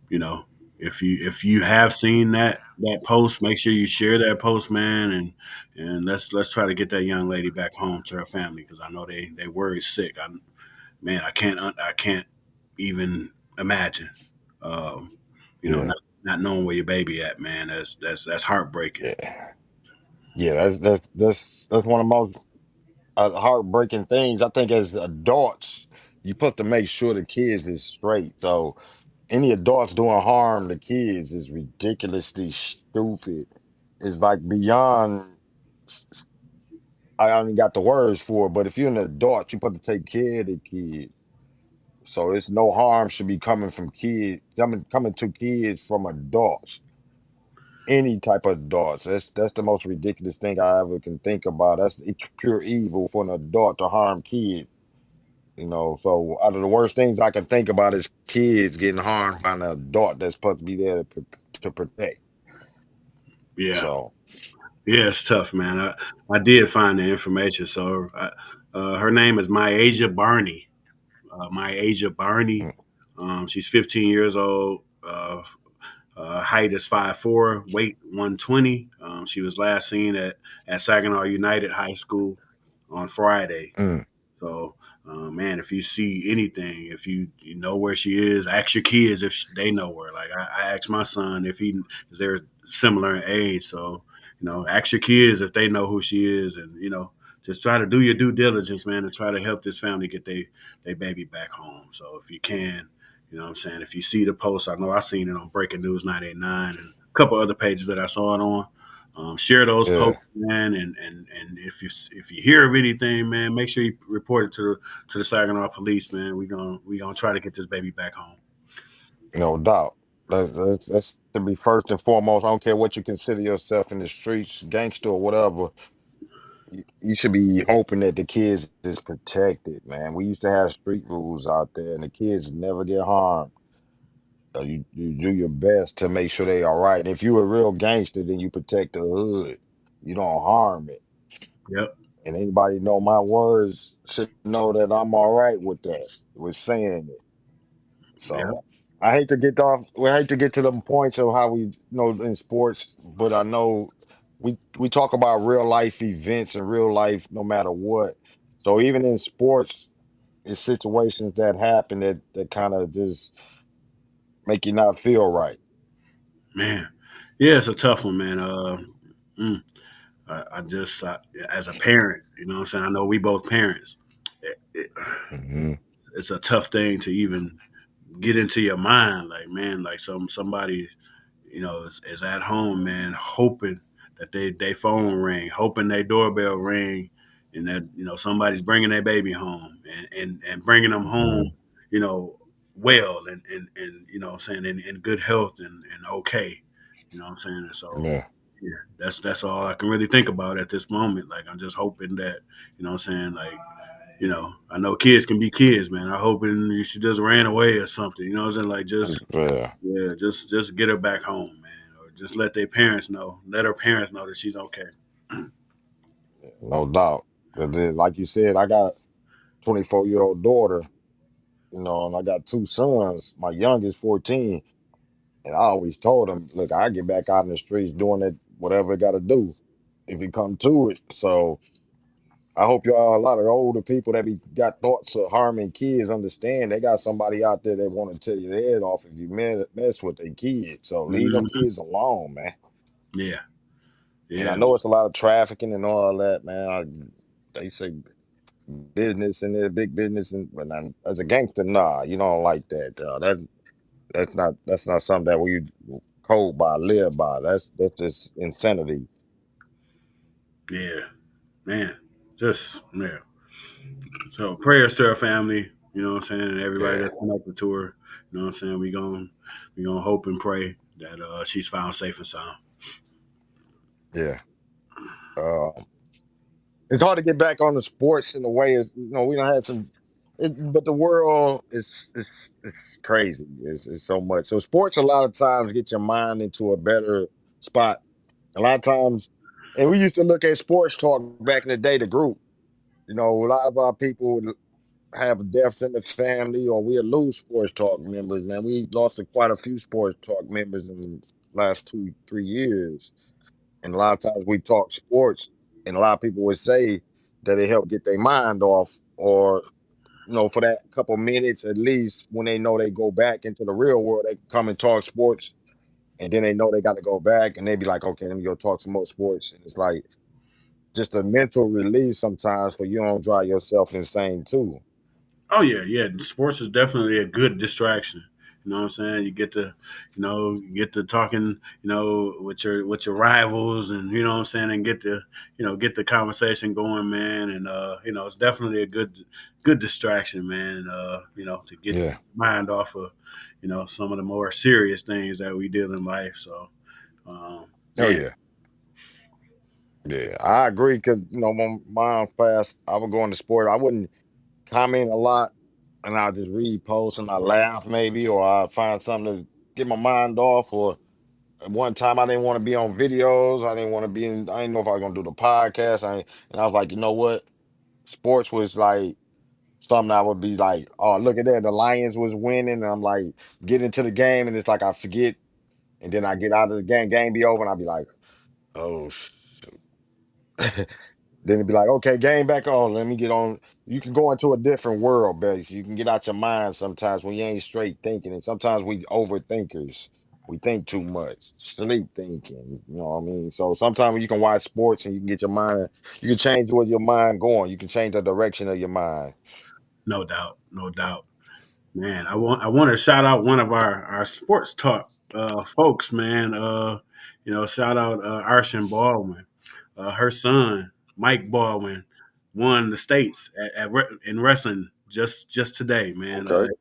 you know, if you have seen that post, make sure you share that post, man, and let's try to get that young lady back home to her family because I know they worry sick. I can't even imagine, um, Yeah. not knowing where your baby at, man. That's heartbreaking. Yeah. Yeah. That's one of the most heartbreaking things. I think as adults, you put to make sure the kids is straight. So any adults doing harm to kids is ridiculously stupid. It's like beyond. I only got the words for it, but if you're an adult, you're supposed to take care of the kids. So it's no harm should be coming from kids, coming to kids from adults, any type of adults. That's the most ridiculous thing I ever can think about. It's pure evil for an adult to harm kids. So out of the worst things I can think about is kids getting harmed by an adult that's supposed to be there to protect. Yeah, So yeah, it's tough, man. I did find the information. So her name is Myasia Barney. Myasia Barney. mm, She's 15 years old. Height is 5'4", weight 120. She was last seen at Saginaw United High School. on Friday. Mm, So, man, if you see anything, if you know where she is, ask your kids if they know her. Like I asked my son if he is they're similar in age. So, ask your kids if they know who she is, and just try to do your due diligence, man, and try to help this family get they baby back home. So if you can, what I'm saying, if you see the post, I know I seen it on Breaking News 989 and a couple other pages that I saw it on. Share those yeah. posts, man, and if you hear of anything, man, make sure you report it to the Saginaw Police, man. We gonna try to get this baby back home. No doubt. That's to be first and foremost. I don't care what you consider yourself in the streets, gangster or whatever. You should be hoping that the kids is protected, man. We used to have street rules out there, and the kids never get harmed. You do your best to make sure they all right. And if you a real gangster, then you protect the hood. You don't harm it. Yep, And anybody know my words should know that I'm all right with that, with saying it. yep, So I hate to get off. We hate to get to the points of how we know in sports, but I know we talk about real life events and real life no matter what. So even in sports, it's situations that happen that kind of just make you not feel right. man. Yeah, it's a tough one, man. Mm, as a parent, what I'm saying, I know we both parents. It, Hmm. it's a tough thing to even get into your mind, like man, like somebody is at home, man, hoping that they phone ring, hoping their doorbell ring, and that somebody's bringing their baby home and bringing them home, Hmm. you know, well and what I'm saying in good health and okay, what I'm saying. And so Yeah, yeah, that's all I can really think about at this moment. Like I'm just hoping that what I'm saying, like I know kids can be kids, man. I hoping she just ran away or something. You know what I'm saying? Like just yeah, yeah, just get her back home, man, or just let their parents know. Let her parents know that she's okay. no doubt. 'Cause then, like you said, I got 24-year-old daughter, and I got two sons. My youngest 14. And I always told him, look, I get back out in the streets doing it, whatever I got to do if it come to it. So I hope y'all, a lot of the older people that be got thoughts of harming kids, understand they got somebody out there that want to tear your head off if you mess with their kids. So leave them Hmm. kids alone, man. Yeah, And I yeah, know it's a lot of trafficking and all that, man. They say business and they're big business, and but as a gangster, nah, you don't like that. That's not something that we code by, live by. That's just insanity. yeah, man. Just yeah. So prayers to her family. You know what I'm saying, and everybody Yeah, that's connected to her. You know what I'm saying. We gonna hope and pray that she's found safe and sound. yeah. Uh, it's hard to get back on the sports in a way. Is we don't have some, but the world is crazy. It's so much. So sports a lot of times get your mind into a better spot. A lot of times, and we used to look at sports talk back in the day. The group, a lot of our people would have deaths in the family, or we'll lose sports talk members. Man, we lost quite a few sports talk members in the last 2 3 years. And a lot of times we talk sports, and a lot of people would say that it helped get their mind off, or for that couple minutes at least, when they know they go back into the real world, they can come and talk sports, and then they know they got to go back, and they be like, okay, let me go talk some more sports. And it's like just a mental relief sometimes, for you don't drive yourself insane too. Oh yeah, yeah. Sports is definitely a good distraction. You know what I'm saying? You get to talking, with your rivals, and you know what I'm saying, and get the conversation going, man. And it's definitely a good distraction, man. To get Yeah. mind off of, some of the more serious things that we deal in life. So, Oh man, yeah. Yeah, I agree because when mom passed, I would go into sport. I wouldn't comment a lot, and I'll just read posts and I laugh maybe, or I find something to get my mind off. Or at one time, I didn't want to be on videos. I didn't want to be in. I didn't know if I was gonna do the podcast. And I was like, you know what? Sports was like something I would be like, oh, look at that, the Lions was winning, and I'm like, get into the game, and it's like I forget, and then I get out of the game be over, and I'll be like, oh. Then it'd be like, okay, game back on. Let me get on. You can go into a different world, but you can get out your mind sometimes when you ain't straight thinking. And sometimes we overthinkers. We think too much. Sleep thinking. You know what I mean? So sometimes you can watch sports and you can get your mind, you can change where your mind going. You can change the direction of your mind. No doubt, no doubt. Man, I want to shout out one of our sports talk folks, man. Shout out Arshan Baldwin. Her son, Mike Baldwin, won the states in wrestling just today, man. Okay.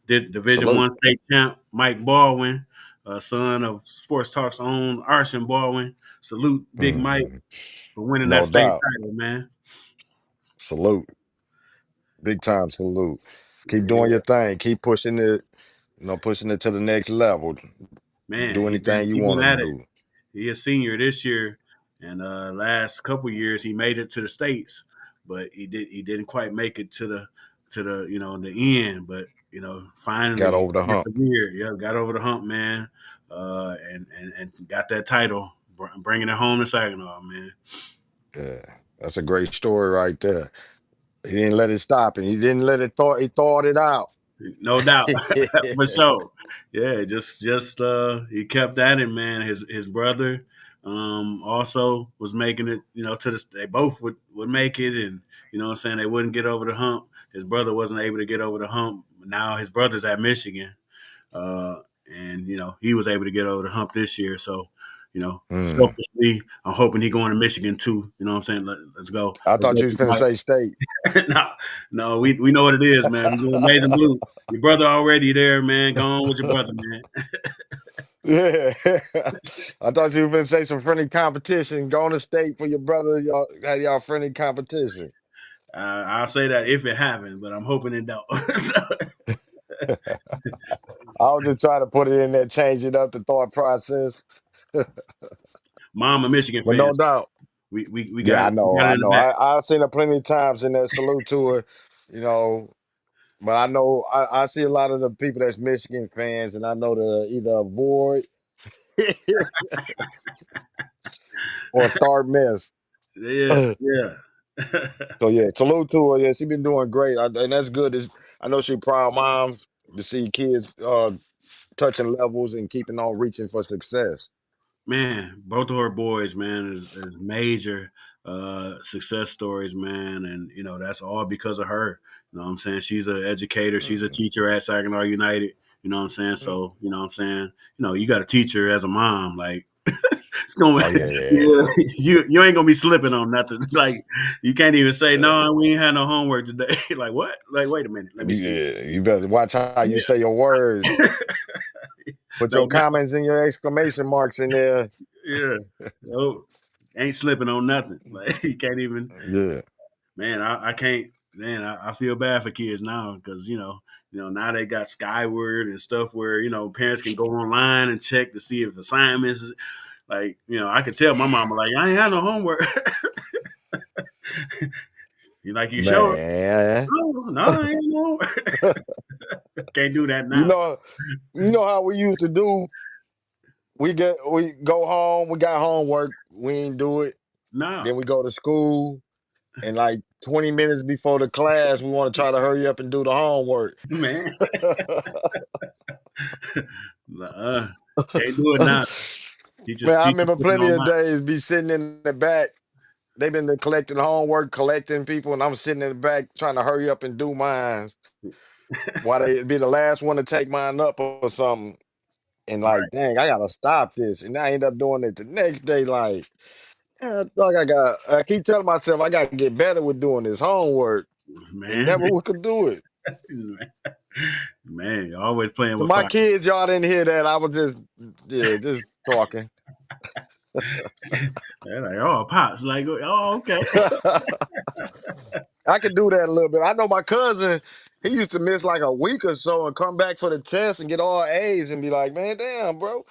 Division Salute. One state champ Mike Baldwin, son of Sports Talk's own Arshan Baldwin. Salute Big Mike Mhm. for winning that No state doubt. title, man. Salute. Big time salute. Keep doing Yeah, your thing. Keep pushing it, pushing it to the next level. man, Do anything you he been want to at it. do. He a senior this year, and last couple years he made it to the states, but he didn't quite make it to the the end. But Got finally over the hump. persevered. Yeah, got over the hump, man, and got that title, bringing it home to Saginaw, man. Yeah. That's a great story right there. He didn't let it stop and he didn't let it thought he thought it out. No doubt, for sure. Yeah, just he kept at it, man. His brother also was making it, to the they both would make it, and what I'm saying, they wouldn't get over the hump. His brother wasn't able to get over the hump. Now his brother's at Michigan, and he was able to get over the hump this year. So, Mm. selfishly, I'm hoping he going to Michigan too. You know what I'm saying? Let's go. I Let's thought go, you was Big finna Mike. say state. No, no, we know what it is, man. We go amazing blue. Your brother already there, man. Go on with your brother, man. Yeah. I thought you were finna say some friendly competition. Going to state for your brother. Y'all had y'all friendly competition. I'll say that if it happens, but I'm hoping it don't. I was just trying to put it in there, change it up the thought process. Mom, a Michigan But fan. no So doubt. we Yeah, got I it. We know, got it I in the know. back. I've seen her plenty of times in that salute to her, you know. But I know I see a lot of the people that's Michigan fans, and I know to either avoid or start miss. Yeah, So yeah. yeah, salute to her. Yeah, she been doing great, and that's good. I know she proud moms to see kids touching levels and keeping on reaching for success. Man, both of her boys, man, is major success stories, man, and that's all because of her. You know what I'm saying? She's an educator, she's a Mhm. teacher at Saginaw United. You know what I'm saying? So, what I'm saying, you got to teach her as a mom. Like, it's gonna, Oh yeah, yeah, yeah, you ain't gonna be slipping on nothing. Like, you can't even say yeah. no. We ain't had no homework today. Like, what? Like, wait a minute. Let me see. Yeah, you better watch how you Yeah, say your words. Put no your doubt. comments and your exclamation marks in there. Yeah, no, ain't slipping on nothing. Like, you can't even. Yeah. Man, I can't. Man, I feel bad for kids now because now they got Skyward and stuff where parents can go online and check to see if assignments like I could tell my mama like I ain't had no homework. You like you sure? Man. No, I ain't no. Can't do that You now. know, you know how we used to do. We go home, we got homework, we ain't do it. No, Then we go to school, and like 20 minutes before the class, we want to try to hurry up and do the homework. man, can't do it now. Teachers, Man, I teachers remember putting plenty on of my days be sitting in the back. They've been collecting homework, collecting people, and I'm sitting in the back trying to hurry up and do mine. Why they be the last one to take mine up or something. And like, right, dang, I gotta stop this. And I end up doing it the next day, like, yeah, dog, I keep telling myself I gotta get better with doing this homework. And man, never could do it. man, you're always playing To with my fire. kids, y'all didn't hear that. I was just yeah, just talking. They're like, oh, pops, like, oh, okay. I could do that a little bit. I know my cousin, he used to miss like a week or so and come back for the test and get all A's and be like, man, damn, bro.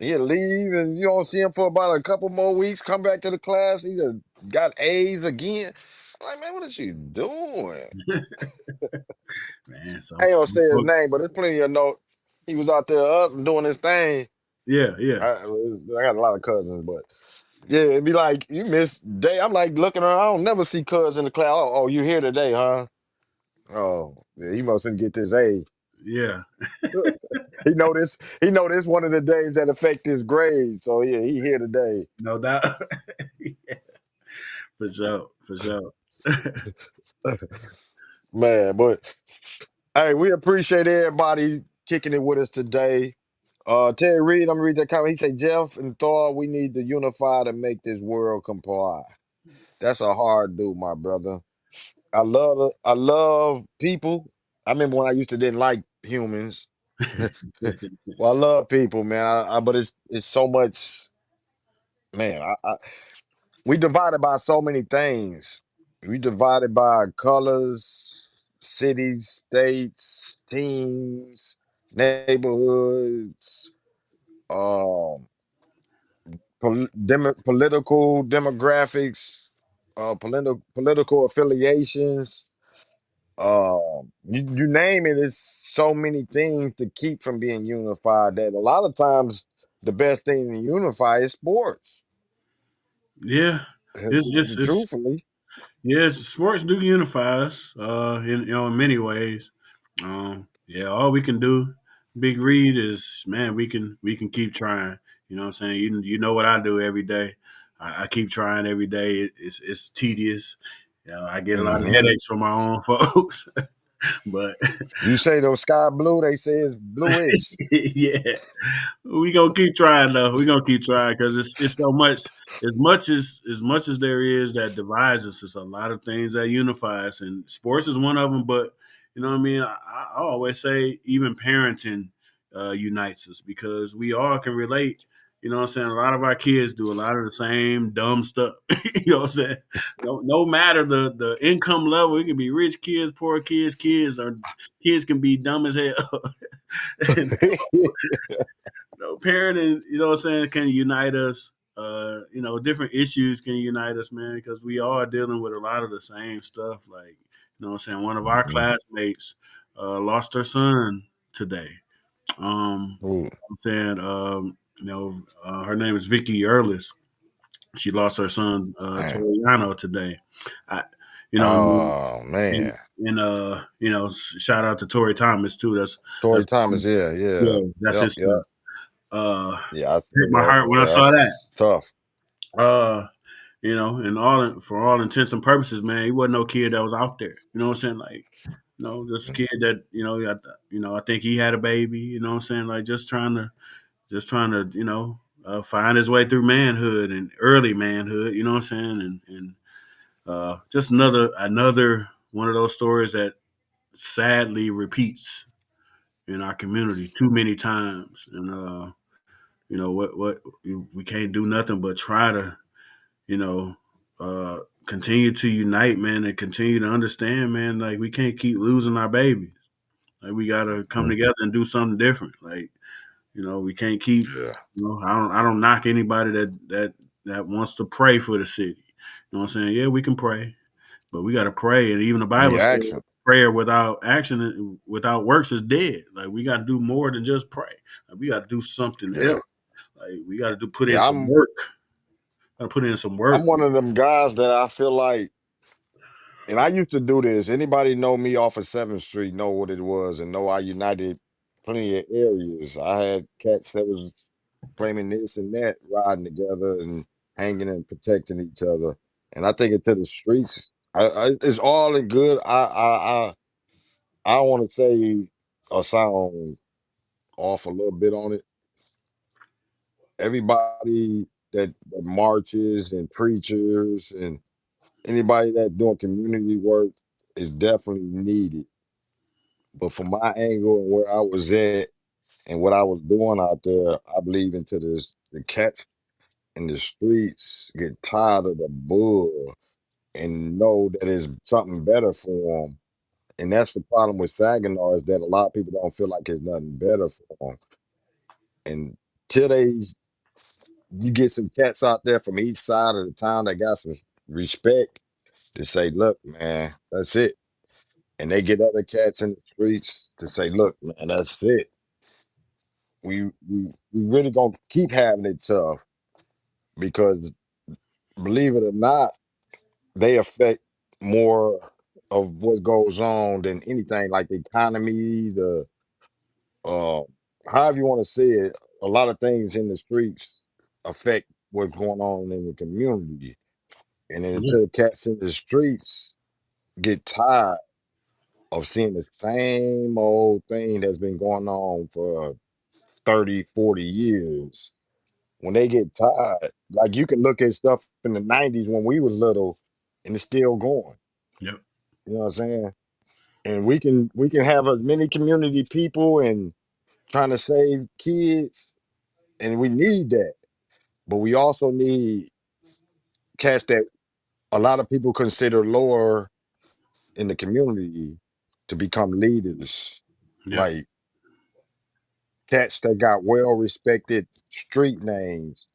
He'll leave and you don't see him for about a couple more weeks, come back to the class, he just got A's again. I'm like, man, what is you doing? Man, I ain't gonna some say his folks, name, but there's plenty of note. He was out there up and doing his thing. yeah, yeah, I got a lot of cousins, but. Yeah, it'd be like you miss day. I'm like looking around. I don't never see Cuz in the cloud. Oh, you here today, huh? Oh, yeah, he must get this A. Yeah, He know this. He know this one of the days that affect his grade. So yeah, he here today. no doubt. For sure, for sure. Man, but hey, we appreciate everybody kicking it with us today. Terry Reed, I'm gonna read that comment. He said, Jeff and Thor, we need to unify to make this world comply. That's a hard do, my brother. I love people. I remember when I used to didn't like humans. Well, I love people, man. But it's so much, man. We divided by so many things. We divided by colors, cities, states, teams, neighborhoods, um, political demographics, political affiliations. You name it, it's so many things to keep from being unified that a lot of times the best thing to unify is sports. Yeah, it's Truthfully. yeah. Sports do unify us. In in many ways. Yeah, all we can do, Big Read, is man, we can keep trying. You know what I'm saying? You know what I do every day. I keep trying every day. It's tedious. You know, I get a lot of Hmm. headaches from my own folks, but You say those sky blue, they say it's bluish. yeah, we gonna keep trying though. We gonna keep trying because it's so much. As much as there is that divides us, it's a lot of things that unify us, and sports is one of them. But you know what I mean. I always say even parenting unites us because we all can relate. You know what I'm saying? A lot of our kids do a lot of the same dumb stuff. You know what I'm saying? No matter the income level, it can be rich kids, poor kids, or kids can be dumb as hell. And parenting, you know what I'm saying, can unite us. Different issues can unite us, man, because we all dealing with a lot of the same stuff. Like, you know what I'm saying, one of our Mhm. classmates lost her son today. Ooh, I'm saying, her name is Vicky Earlis. She lost her son, man. Toriano, today. I, you know, Oh and, man. shout out to Tori Thomas too. Tory That's Thomas, yeah, yeah. yeah, that's Yep, his yep. son. Uh, Yeah, I hit seen my that. heart when I Yeah, saw that. that's tough. Uh, and for all intents and purposes, man, he wasn't no kid that was out there. You know what I'm saying? Like, this kid that I think he had a baby. You know what I'm saying? Like, just trying to, find his way through manhood and early manhood. You know what I'm saying? And just another one of those stories that sadly repeats in our community too many times. And what we can't do nothing but try to you know, uh, continue to unite, man, and continue to understand, man. Like we can't keep losing our babies. Like we gotta come Mm, together and do something different. Like we can't keep. yeah. I don't knock anybody that wants to pray for the city. You know what I'm saying? Yeah, we can pray, but we gotta pray. And even the The Bible says action. prayer without action, without works, is dead. Like we got to do more than just pray. Like, we got to do something Yeah. else. Like we got to put in Yeah, some work. Got to put in some I'm work. one of them guys that I feel like, and I used to do this. Anybody know me off of 7th Street know what it was and know I united plenty of areas. I had cats that was claiming this and that, riding together and hanging and protecting each other. And I think it to the streets. It's all in good. I want to say or sound off a little bit on it. Everybody that marches and preachers and anybody that doing community work is definitely needed. But from my angle and where I was at and what I was doing out there, I believe into this the cats in the streets get tired of the bull and know that it's something better for them. And that's the problem with Saginaw is that a lot of people don't feel like there's nothing better for them. And till you get some cats out there from each side of the town that got some respect to say, look, man, that's it. And they get other cats in the streets to say, look, man, that's it. We really gonna keep having it tough because believe it or not, they affect more of what goes on than anything like the economy, the uh, however you want to say it. A lot of things in the streets affect what's going on in the community, and then Yeah, until cats in the streets get tired of seeing the same old thing that's been going on for 30, 40 years. When they get tired, like you can look at stuff in the 90s when we was little and it's still going. yep, You know what I'm saying? And we can have as many community people and trying to save kids, and we need that. But we also need cats that a lot of people consider lower in the community to become leaders. yep, Like cats that got well respected street names.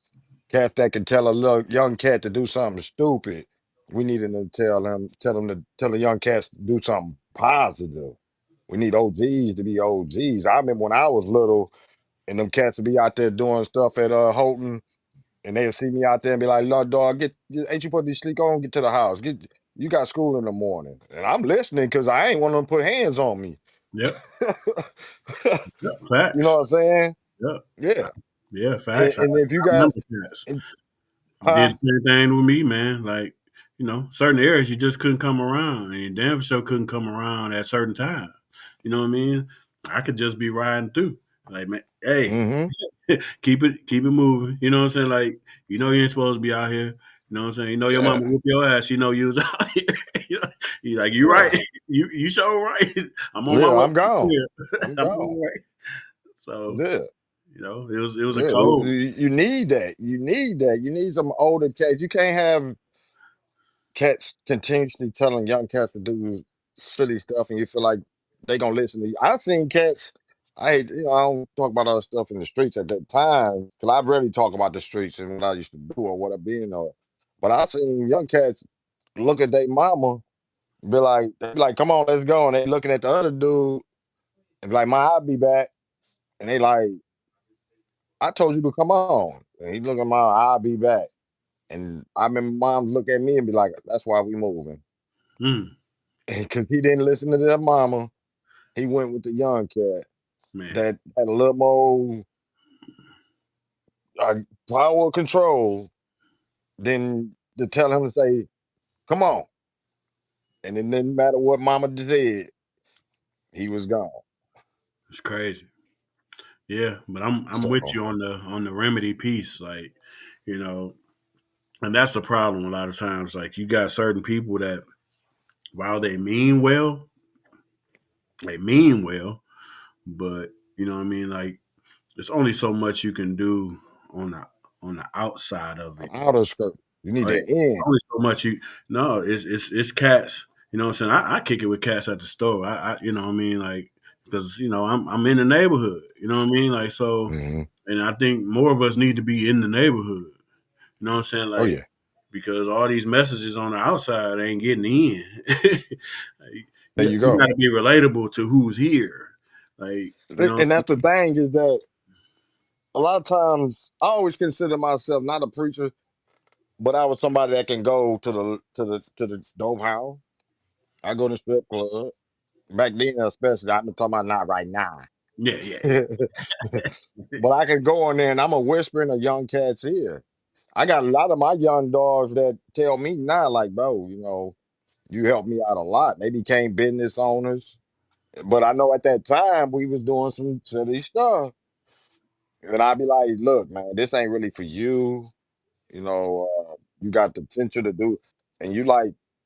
Cat that can tell a little young cat to do something stupid. We need to tell the young cats to do something positive. We need OGs to be OGs. I remember when I was little and them cats would be out there doing stuff at Houghton, and they'd see me out there and be like, "Lord dog, ain't you supposed to be sleep on? Get to the house. You got school in the morning." And I'm listening because I ain't want them to put hands on me. yep, yep. You know Facts. what I'm saying? Yep. Yeah. Yeah, And, facts. and if you I got, remember cats. and, Did huh? the same thing with me, man. Like, certain areas you just couldn't come around, and damn sure couldn't come around at certain times. You know what I mean? I could just be riding through. Like, man, hey, Mm-hmm. keep it moving. You know what I'm saying? Like, you ain't supposed to be out here. You know what I'm saying? You know your Yeah. mama whoop your ass. You know you was out here. you know, you like you right. Yeah. You sure right. I'm on my Yeah. way I'm gone. here. I'm I'm on gone. my way. So Yeah. it was a Yeah. cold. You need that. You need that. You need some older cats. You can't have cats continuously telling young cats to do silly stuff and you feel like they gonna listen to you. I've seen cats. I don't talk about other stuff in the streets at that time because I rarely talk about the streets and what I used to do or what I've been or. But I've seen young cats look at their mama, they be like, "Come on, let's go," and they looking at the other dude and be like, "Ma, I'll be back," and they like, "I told you to come on," and he look at mom, "I'll be back," and I remember mom look at me and be like, "That's why we moving," Mm, because he didn't listen to their mama. He went with the young cat man, that had a little more uh, power control than to tell him to say, "Come on," and it didn't matter what mama did, he was gone. it's crazy. Yeah, but I'm with So you on the remedy piece, like, you know, and that's the problem a lot of times. Like, you got certain people that while they mean well, but you know what I mean. Like, there's only so much you can do on the on the outside of it. outer skirt, you need Like, that in. only so much you. No, it's cats. You know what I'm saying? I kick it with cats at the store. You know what I mean, like, because I'm in the neighborhood. You know what I mean, like, so. Hmm. And I think more of us need to be in the neighborhood. You know what I'm saying? Oh Like, yeah, because all these messages on the outside ain't getting in. Like, there you, you you got go. to be relatable to who's here. Like, you know what And I'm that's the saying? thing is that a lot of times I always consider myself not a preacher, but I was somebody that can go to the dope house. I go to strip club. Back then, especially, I'm talking about not right now. Yeah, yeah, But I can go in there and I'm a whisper in a young cat's ear. I got a lot of my young dogs that tell me now, like, bro, you helped me out a lot. They became business owners. But I know at that time we was doing some silly stuff. And I'd be like, look, man, this ain't really for you. You got the potential to do, and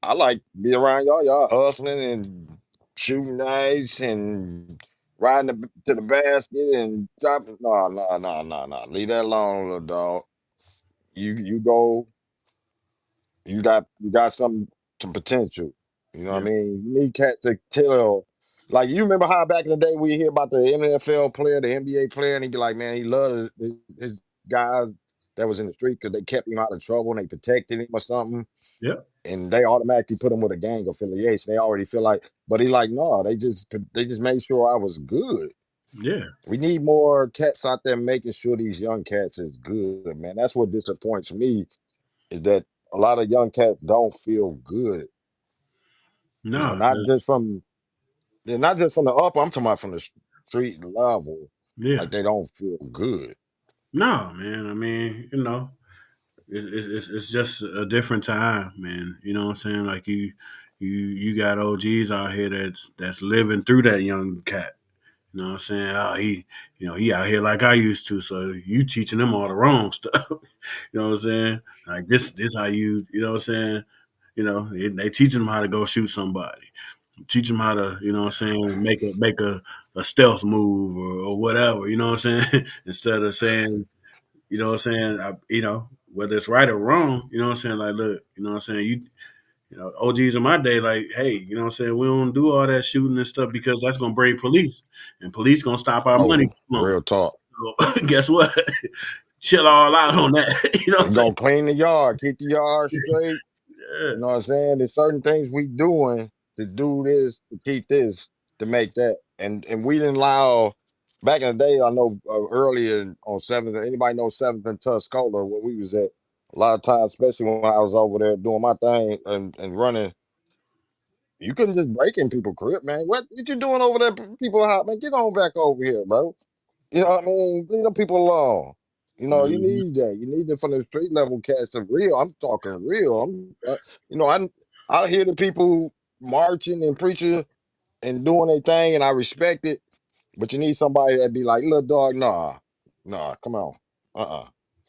I like be around y'all hustling and shooting nice and riding to the basket and dropping. No, no, no, no, no. Leave that alone, little dog. You go. You got some potential. You know what I yeah, mean? You need cat to tell. Like you remember how back in the day we hear about the NFL player, the NBA player, and he'd be like, man, he loved his guys that was in the street because they kept him out of trouble and they protected him or something. yeah, And they automatically put him with a gang affiliation. They already feel like, but he like, no, they just made sure I was good. yeah, We need more cats out there making sure these young cats is good, man. That's what disappoints me is that a lot of young cats don't feel good. You know, No, not just from not just from the upper. I'm talking about from the street level. yeah, Like they don't feel good. no, man. I mean, it's just a different time, man. You know what I'm saying? Like you got OGs out here that's living through that young cat. You know what I'm saying? Oh, he out here like I used to. So you teaching them all the wrong stuff. You know what I'm saying? Like this how you know what I'm saying? They teaching them how to go shoot somebody. Teach them how to, you know what I'm saying, make a stealth move or whatever. You know what I'm saying? Instead of saying, you know what I'm saying, whether it's right or wrong. You know what I'm saying? Like, look, you know what I'm saying, OGs in my day, like, hey, you know what I'm saying? We don't do all that shooting and stuff because that's gonna bring police, and police gonna stop our money Oh, flowing. real talk. So guess what? Chill all out on that. You know what They I'm saying? gonna clean the yard, keep the yard straight. Yeah. You know what I'm saying? There's certain things we doing to do this, to keep this, to make that. And we didn't allow back in the day, I know earlier on seventh, anybody know seventh and Tuscola where we was at a lot of times, especially when I was over there doing my thing and running, you couldn't just break in people's crib, man. What you doing over there? People out, man. Get on back over here, bro. You know what I mean? Leave them people alone. You know, you Mhm. need that. You need it from the street level cats of real. I'm talking real. You know, I hear the people marching and preaching and doing their thing, and I respect it. But you need somebody that be like, "Little dog, nah, come on,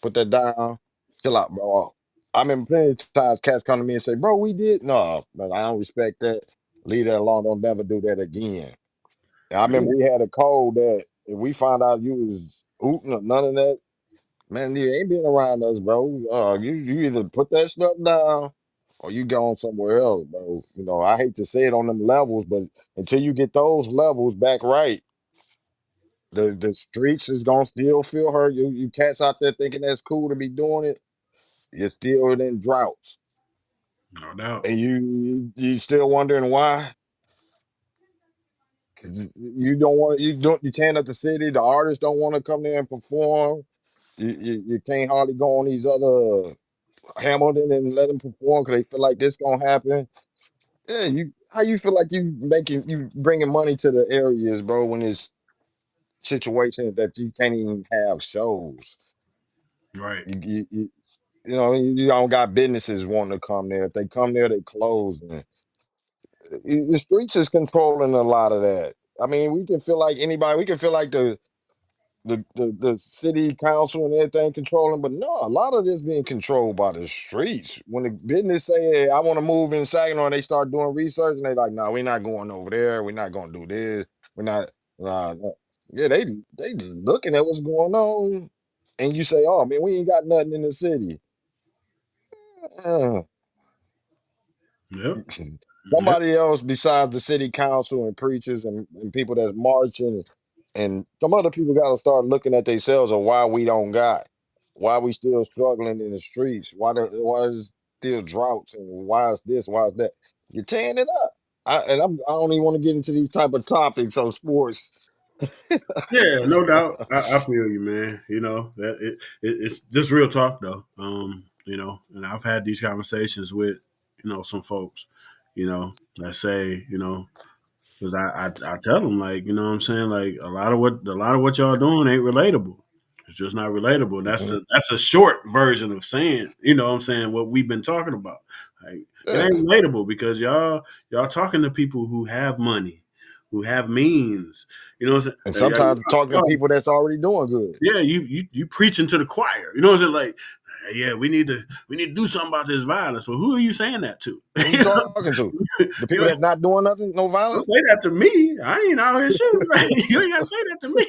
put that down, chill out, bro." I remember plenty of times cats come to me and say, "Bro, we did no, but I don't respect that. Leave that alone. Don't never do that again." And I remember Yeah. we had a code that if we found out you was hooting or none of that, man, you ain't been around us, bro. You either put that stuff down or you going somewhere else, bro. You know, I hate to say it on them levels, but until you get those levels back right, the streets is gonna still feel hurt. You cats out there thinking that's cool to be doing it, you're still in droughts. No doubt. And you still wondering why. 'Cause you don't want you tearing up the city. The artists don't want to come there and perform. You can't hardly go on these other Hamilton and let them perform because they feel like this gonna happen. Yeah, you how you feel like you bringing money to the areas, bro? When it's situations that you can't even have shows. Right. You know, you don't got businesses wanting to come there. If they come there, they close. And the streets is controlling a lot of that. I mean, we can feel like anybody. We can feel like the city council and everything controlling, but no, a lot of this being controlled by the streets. When the business say, "Hey, I want to move in Saginaw," and they start doing research, and they like, "No, we're not going over there. We're not going to do this. We're not." No." Yeah, they looking at what's going on, and you say, "Oh man, we ain't got nothing in the city." Uh, Yep. Yep. Somebody else besides the city council and preachers and people that's marching and some other people got to start looking at themselves of why we don't got, why we still struggling in the streets, why is still droughts and why is this, why is that? You're tearing it up. I don't even want to get into these type of topics on sports. Yeah, no doubt. I feel you, man. That it's just real talk though. And I've had these conversations with, some folks, that say, because I tell them like, you know what I'm saying, like a lot of what y'all doing ain't relatable. It's just not relatable. Mhm. That's a short version of saying, what I'm saying, what we've been talking about. Like it Yeah, ain't relatable because y'all talking to people who have money, who have means. You know what I'm and saying? sometimes talking to Y'all, people that's already doing good. yeah, you preaching to the choir. You know what I'm saying? Like, "Hey, yeah, we need to do something about this violence." So who are you saying that to? Who you you know, talking to? The you people know, that's not doing nothing, no don't violence. say that to me. I ain't out here shooting. You ain't gotta say that to me.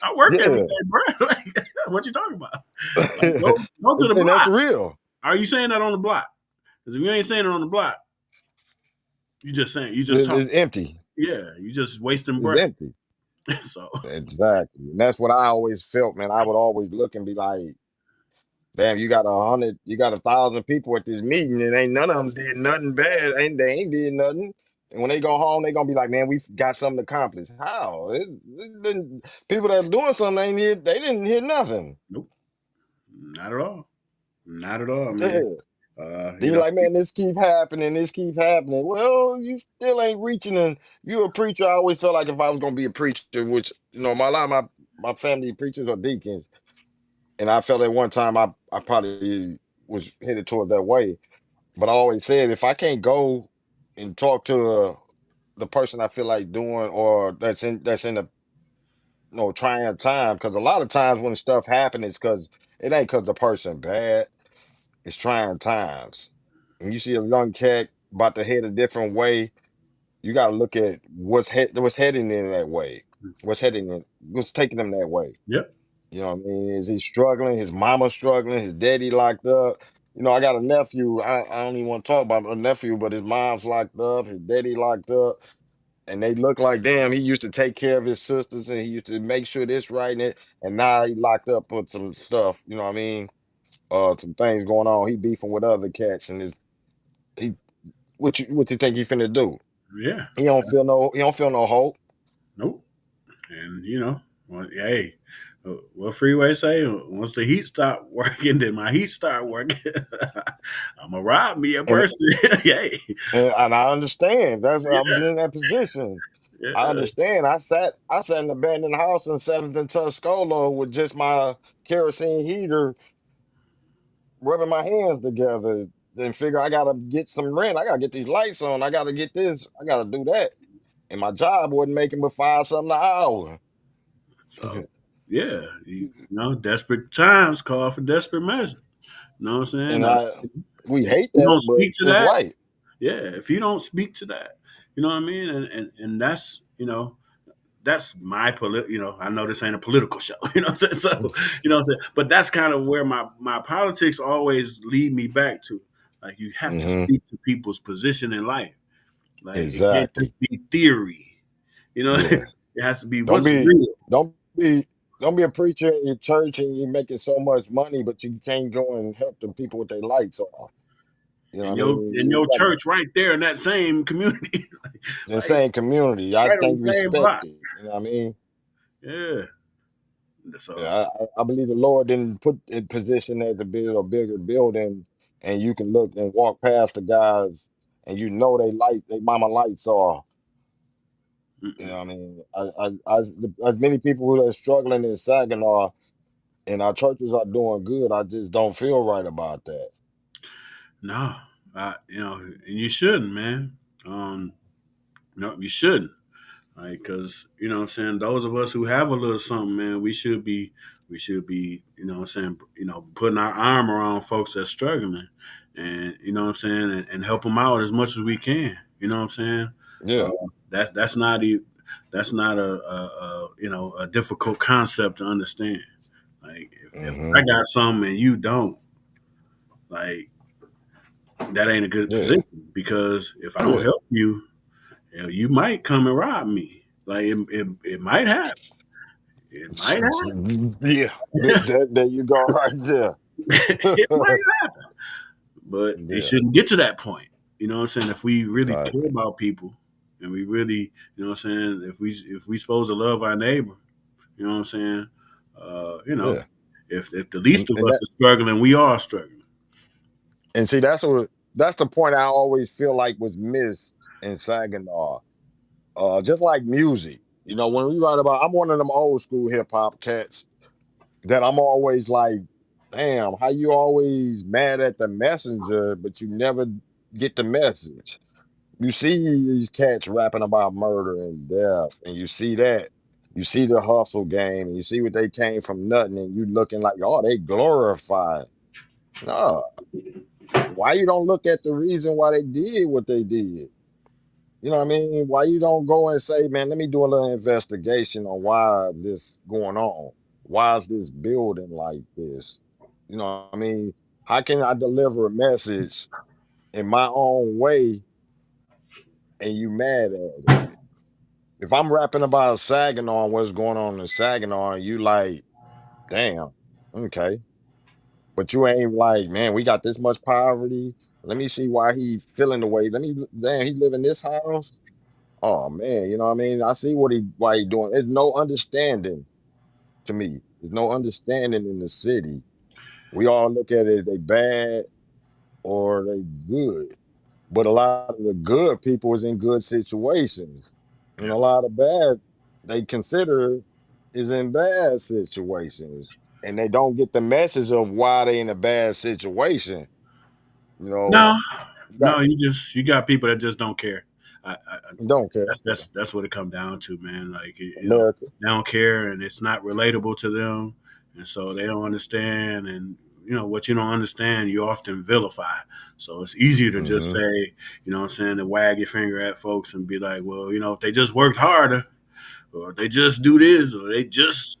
I work every Yeah, day, bro. Like, what you talking about? Like, go to the and that's block. real. Are you saying that on the block? Because if you ain't saying it on the block, you just talking. It's empty. Yeah, you just wasting It's breath. empty. So Exactly. And that's what I always felt, man. I would always look and be like, damn, you got 100, you got 1,000 people at this meeting, and ain't none of them did nothing bad. They ain't did nothing. And when they go home, they gonna be like, man, we got something accomplished. How? People that's doing something ain't they didn't hear nothing. nope, not at all. Not at all, man. Yeah. They be like, man, this keep happening, this keep happening. Well, you still ain't reaching, and you a preacher. I always felt like if I was gonna be a preacher, which my lot of my family preachers or deacons, and I felt at one time I probably was headed toward that way. But I always said if I can't go and talk to the person I feel like doing, or that's in a trying time, because a lot of times when stuff happens, it's because it ain't because the person bad. It's trying times. When you see a young cat about to head a different way, you got to look at what's heading in that way. What's taking them that way. Yep. You know what I mean? Is he struggling? His mama struggling? His daddy locked up? I got a nephew. I don't even want to talk about a nephew, but his mom's locked up. His daddy locked up. And they look like, damn, he used to take care of his sisters and he used to make sure this right and now he locked up with some stuff. You know what I mean? Some things going on. He beefing with other cats, and he what you think he finna do? Yeah. He don't feel no hope. Nope. And well, hey, what Freeway say? Once the heat stop working, then my heat start working. I'm gonna rob me a And person. Yay. and I understand. That's why I've Yeah. been in that position. I Yeah. understand. I sat in the abandoned house in 7th and Tuscola with just my kerosene heater, rubbing my hands together. Then figure I gotta get some rent. I gotta get these lights on. I gotta get this. I gotta do that. And my job wasn't making but 5 something an hour. So yeah, desperate times call for desperate measures. You know what I'm saying? And we If hate you that, don't but speak to it's that, right. yeah. If you don't speak to that, you know what I mean, and that's that's my I know this ain't a political show. You know what I'm saying? So what I'm saying, but that's kind of where my politics always lead me back to. Like you have to Hmm. speak to people's position in life. Like it can't Exactly. just be theory. Yeah. It has to be Don't what's be real. don't be don't be a preacher in your church and you're making so much money, but you can't go and help the people with their lights off. You know In what I your mean? in You your got church right there in that same community. the like same community. I right on the think same respect block. it. You know what I mean? Yeah. So Yeah, I believe the Lord didn't put in position there to build a bigger building, and you can look and walk past the guys, and they mama lights off. You mm-mm. know what I mean? As many people who are struggling in Saginaw, and our churches are doing good. I just don't feel right about that. No, and you shouldn't, man. No, you shouldn't. Like, because what I'm saying, those of us who have a little something, man, we should be, what I'm saying, putting our arm around folks that's struggling, and what I'm saying, and help them out as much as we can. You know what I'm saying? Uh, Yeah. that's not a difficult concept to understand. Like, if I Hmm. got something and you don't, like that ain't a good Yeah. position because if I don't Yeah. help you, you might come and rob me. Like it might happen. It might happen. Yeah. There you go, right there. It might happen. But it Yeah. shouldn't get to that point. You know what I'm saying? If we really care Exactly. about people and we really, what I'm saying, if we supposed to love our neighbor, you know what I'm saying? Uh, you know, Yeah. if the And least of and us that are struggling, we are struggling. and see that's the point I always feel like was missed in Saginaw. Just like music. When we write about I'm one of them old school hip hop cats that I'm always like, damn, how you always mad at the messenger, but you never get the message. You see these cats rapping about murder and death, and you see that. You see the hustle game, and you see what they came from nothing, and you looking like, oh, they glorified. No, why you don't look at the reason why they did what they did? You know what I mean? Why you don't go and say, man, let me do a little investigation on why this going on? Why is this building like this? You know what I mean? How can I deliver a message in my own way and you mad at it? If I'm rapping about Saginaw and what's going on in Saginaw, and you like, damn, okay. But you ain't like, man, we got this much poverty. Let me see why he feeling the way. Damn, he live in this house. Oh man, you know what I mean? I see why he doing. There's no understanding to me. There's no understanding in the city. We all look at it, they bad. or they good. But a lot of the good people is in good situations. And Yeah. a lot of bad they consider is in bad situations. And they don't get the message of why they in a bad situation. You know, No, you got no, you got people that just don't care. I you don't care. that's what it come down to, man. Like America. they don't care, and it's not relatable to them, and so they don't understand. And what you don't understand, you often vilify. So it's easier to just Hmm. say, what I'm saying, to wag your finger at folks and be like, well, if they just worked harder, or they just do this, or they just,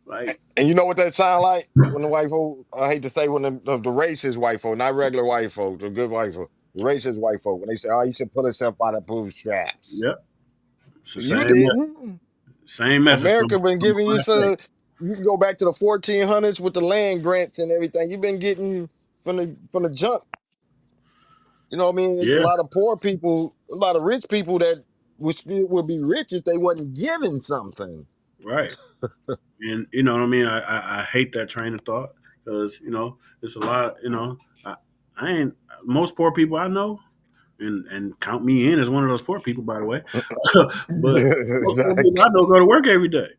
like, And you know what that sound like? When the white folk, I hate to say when the racist white folk, not regular white folk, the good white folk, the racist white folk, when they say, oh, you should pull himself by the bootstraps. yep, it's the You same didn't. same message America been from giving you black some. face. You can go back to the 1400s with the land grants and everything. You've been getting from the jump. You know what I mean? There's a Yeah, lot of poor people, a lot of rich people that would be rich if they wasn't given something. right. And you know what I mean. I hate that train of thought because it's a lot. I ain't most poor people I know, and count me in as one of those poor people, by the way. But most poor people I Exactly. know go to work every day.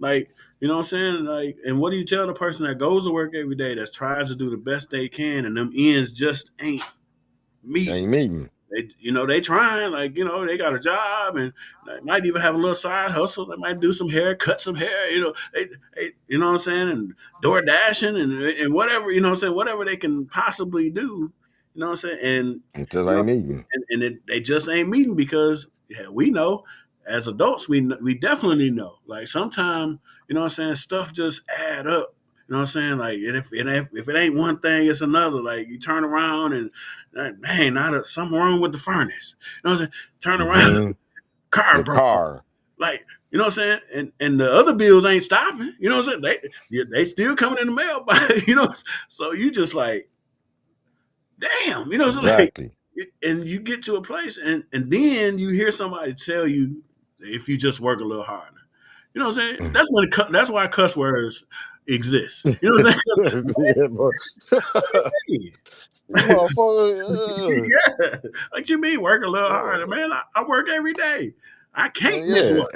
Like, what I'm saying? Like, and what do you tell the person that goes to work every day that tries to do the best they can and them ends just ain't Ain't meeting? meeting. They trying, like, they got a job and they might even have a little side hustle. They might do some hair, cut some hair, they you know what I'm saying, and door dashing and whatever, what I'm saying, whatever they can possibly do, what I'm saying, and Until ain't meeting. they just ain't meeting because yeah, we know as adults we definitely know. Like sometimes, what I'm saying, stuff just add up. You know what I'm saying? Like, and if it ain't one thing, it's another. Like you turn around and man, something wrong with the furnace. You know what I'm saying? Turn around, Hmm. car The broke. car. Like, what I'm saying? And the other bills ain't stopping. You know what I'm saying? They still coming in the mail, but so you just like, damn, so like, Exactly. and you get to a place and then you hear somebody tell you if you just work a little harder. You know what I'm saying? That's why cuss words exist. You know what Yeah, bro. I'm saying? You motherfucker. Yeah. Like you mean work a little harder, Uh, man? I work every day. I can't miss yeah, one.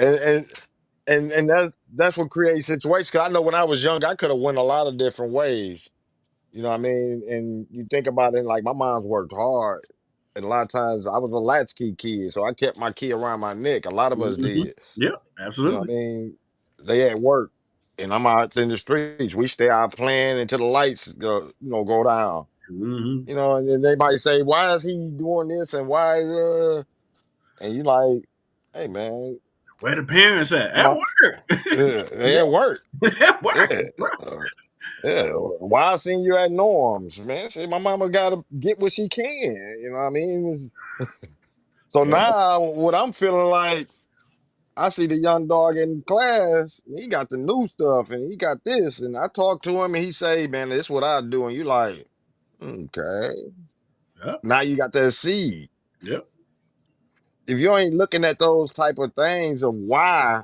and that's what creates situations. 'Cause I know when I was young, I could have went a lot of different ways. You know what I mean? And you think about it, like my mom's worked hard, and a lot of times I was a latchkey kid, so I kept my key around my neck. A lot of us Hmm. did. Yeah, You know what absolutely. I mean? They at work, and I'm out in the streets. We stay out playing until the lights go down. Hmm. You know, and then they might say, "Why is he doing this?" And why is and you like, "Hey man, Where the parents at? At my work. they Yeah, at work." at work, Yeah. bro. Uh, yeah. Why I seen you at Norms, man? Say my mama gotta get what she can. You know what I mean? So Yeah, now what I'm feeling like, I see the young dog in class, he got the new stuff and he got this. And I talk to him and he say, man, this what I do. And you like, okay. yeah, Now you got that seed. yeah, If you ain't looking at those type of things of why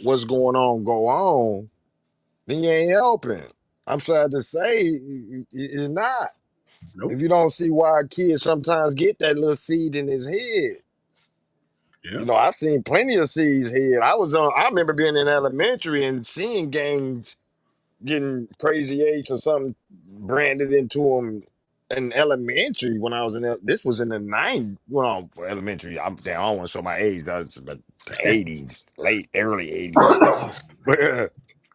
what's going on go on, then you ain't helping. I'm sad to say you're not. nope, If you don't see why kids sometimes get that little seed in his head. yeah, I've seen plenty of seeds here. I remember being in elementary and seeing gangs getting crazy eights or something branded into them in elementary when I was this was in the 90s. Well, elementary. Damn, I don't want to show my age. That's but the 80s, late, early 80s. But,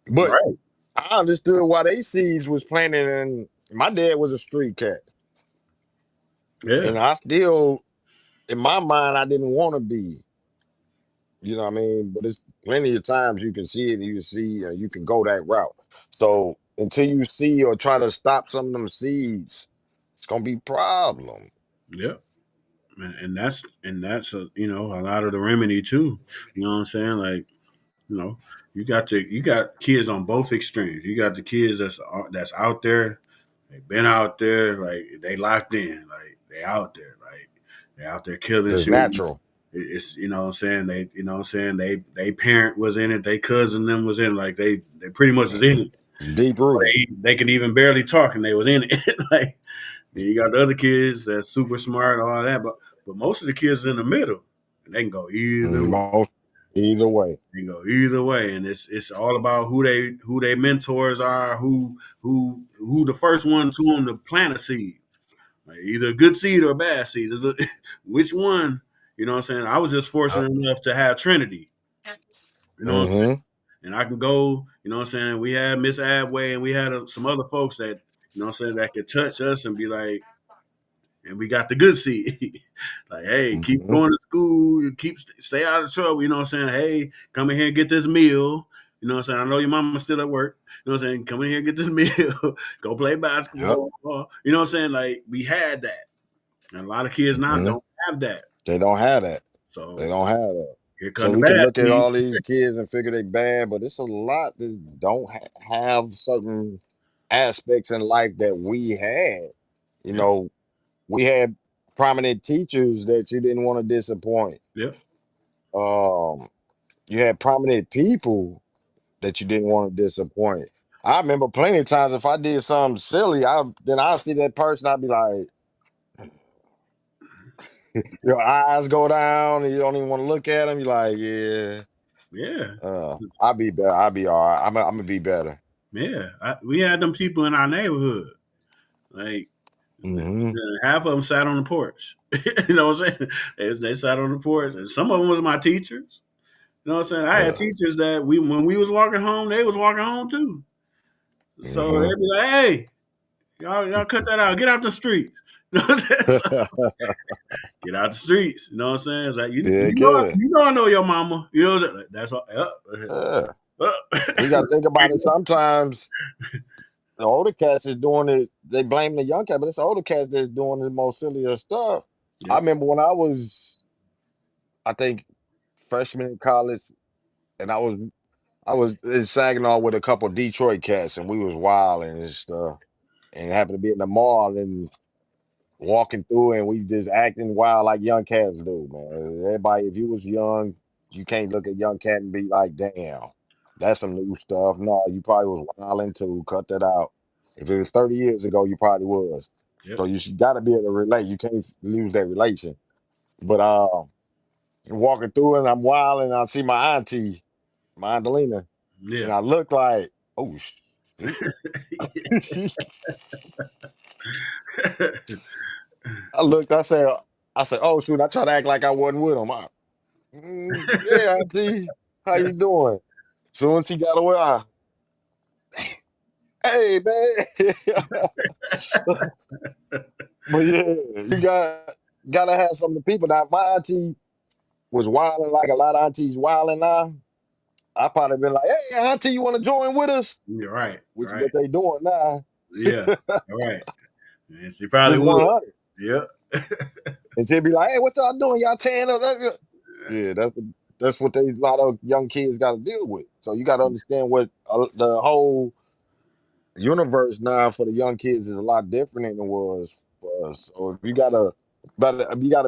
but right, I understood why they seeds was planted. And my dad was a street cat. yeah, And I still, in my mind, I didn't want to be. You know what I mean? But it's plenty of times you can see it and you see you can go that route. So until you see or try to stop some of them seeds, it's gonna be problem. yeah. And that's a lot of the remedy too. You know what I'm saying? Like, you know, you got kids on both extremes. You got the kids that's out there. They been out there, like they locked in, like they out there, like they out there killing, It's shooting. natural. It's what I'm saying, they parent was in it, they cousin them was in it, like they pretty much is in it. Deep rooted. They can even barely talk and they was in it. Like Then you got the other kids that's super smart, all that, but most of the kids in the middle, and they can go either way. Most either way. They can go either way, and it's all about who they mentors are, who the first one to them to plant a seed, like either a good seed or a bad seed. Which one? You know what I'm saying? I was just Uh, fortunate enough to have Trinity. You know what I'm saying? mm-hmm. And I can go. You know what I'm saying? We had Miss Abway, and we had some other folks that what I'm saying that could touch us and be like, and we got the good seed. Like, hey, keep Mm-hmm. going to school, stay out of trouble. You know what I'm saying? Hey, come in here and get this meal. You know what I'm saying? I know your mama's still at work. You know what I'm saying? Come in here and get this meal. Go play Yep. basketball. You know what I'm saying? Like we had that. And a lot of kids now Mm-hmm. don't have that. They don't have that. They So don't have that. here So come the we can bad look at seed. all these kids and figure they bad, but it's a lot that don't have certain aspects in life that we had. You Yep. know, we had prominent teachers that you didn't want to disappoint. Yep. Um, you had prominent people that you didn't want to disappoint. I remember plenty of times if I did something silly, I see that person, I'd be like, your eyes go down and you don't even want to look at them. You're like, yeah, Yeah. I'll be better. I'll be all right. I'm gonna be better. Yeah. We had them people in our neighborhood. Like Hmm. half of them sat on the porch. You know what I'm saying? They sat on the porch, and some of them was my teachers. You know what I'm saying? I had Yeah. teachers that when we was walking home, they was walking home too. So Hmm. they'd be like, "Hey, y'all cut that out. Get out the streets." You know what I'm saying? So, get out the streets. You know what I'm saying? It's like Yeah, good. I know your mama. You know what I'm saying? Like, that's all. Yeah. You Uh, got to think about it. Sometimes the older cats is doing it. They blame the young cat, but it's the older cats that's doing the most sillier stuff. I yep. remember when I think, freshman in college, and I was in Saginaw with a couple of Detroit cats, and we was wilding and stuff, and happened to be in the mall and walking through, and we just acting wild like young cats do, man. Everybody, if you was young, you can't look at young cat and be like, "Damn, that's some new stuff." No, you probably was wilding too. Cut that out. If it was 30 years ago, you probably was. Yep. So you got to be able to relate. You can't lose that relation. But walking through and I'm wild and I see my auntie, my Auntalina, and Yeah. I look like, oh shoot. I said, oh shoot. I try to act like I wasn't with him. Yeah, auntie, how you doing? Soon as he got away, hey man. But yeah, you gotta have some of the people. Now, if my auntie was wilding like a lot of aunties wilding now, I probably been like, hey auntie, you want to join with us? You're right. Which is Right. what they doing now. Yeah. All right. Yes, you probably Just would. 100. Yep. And she'd be like, hey, what y'all doing? Y'all tearing up? Yeah, that's what a lot of young kids got to deal with. So you got to understand what the whole universe now for the young kids is a lot different than it was for us. So you gotta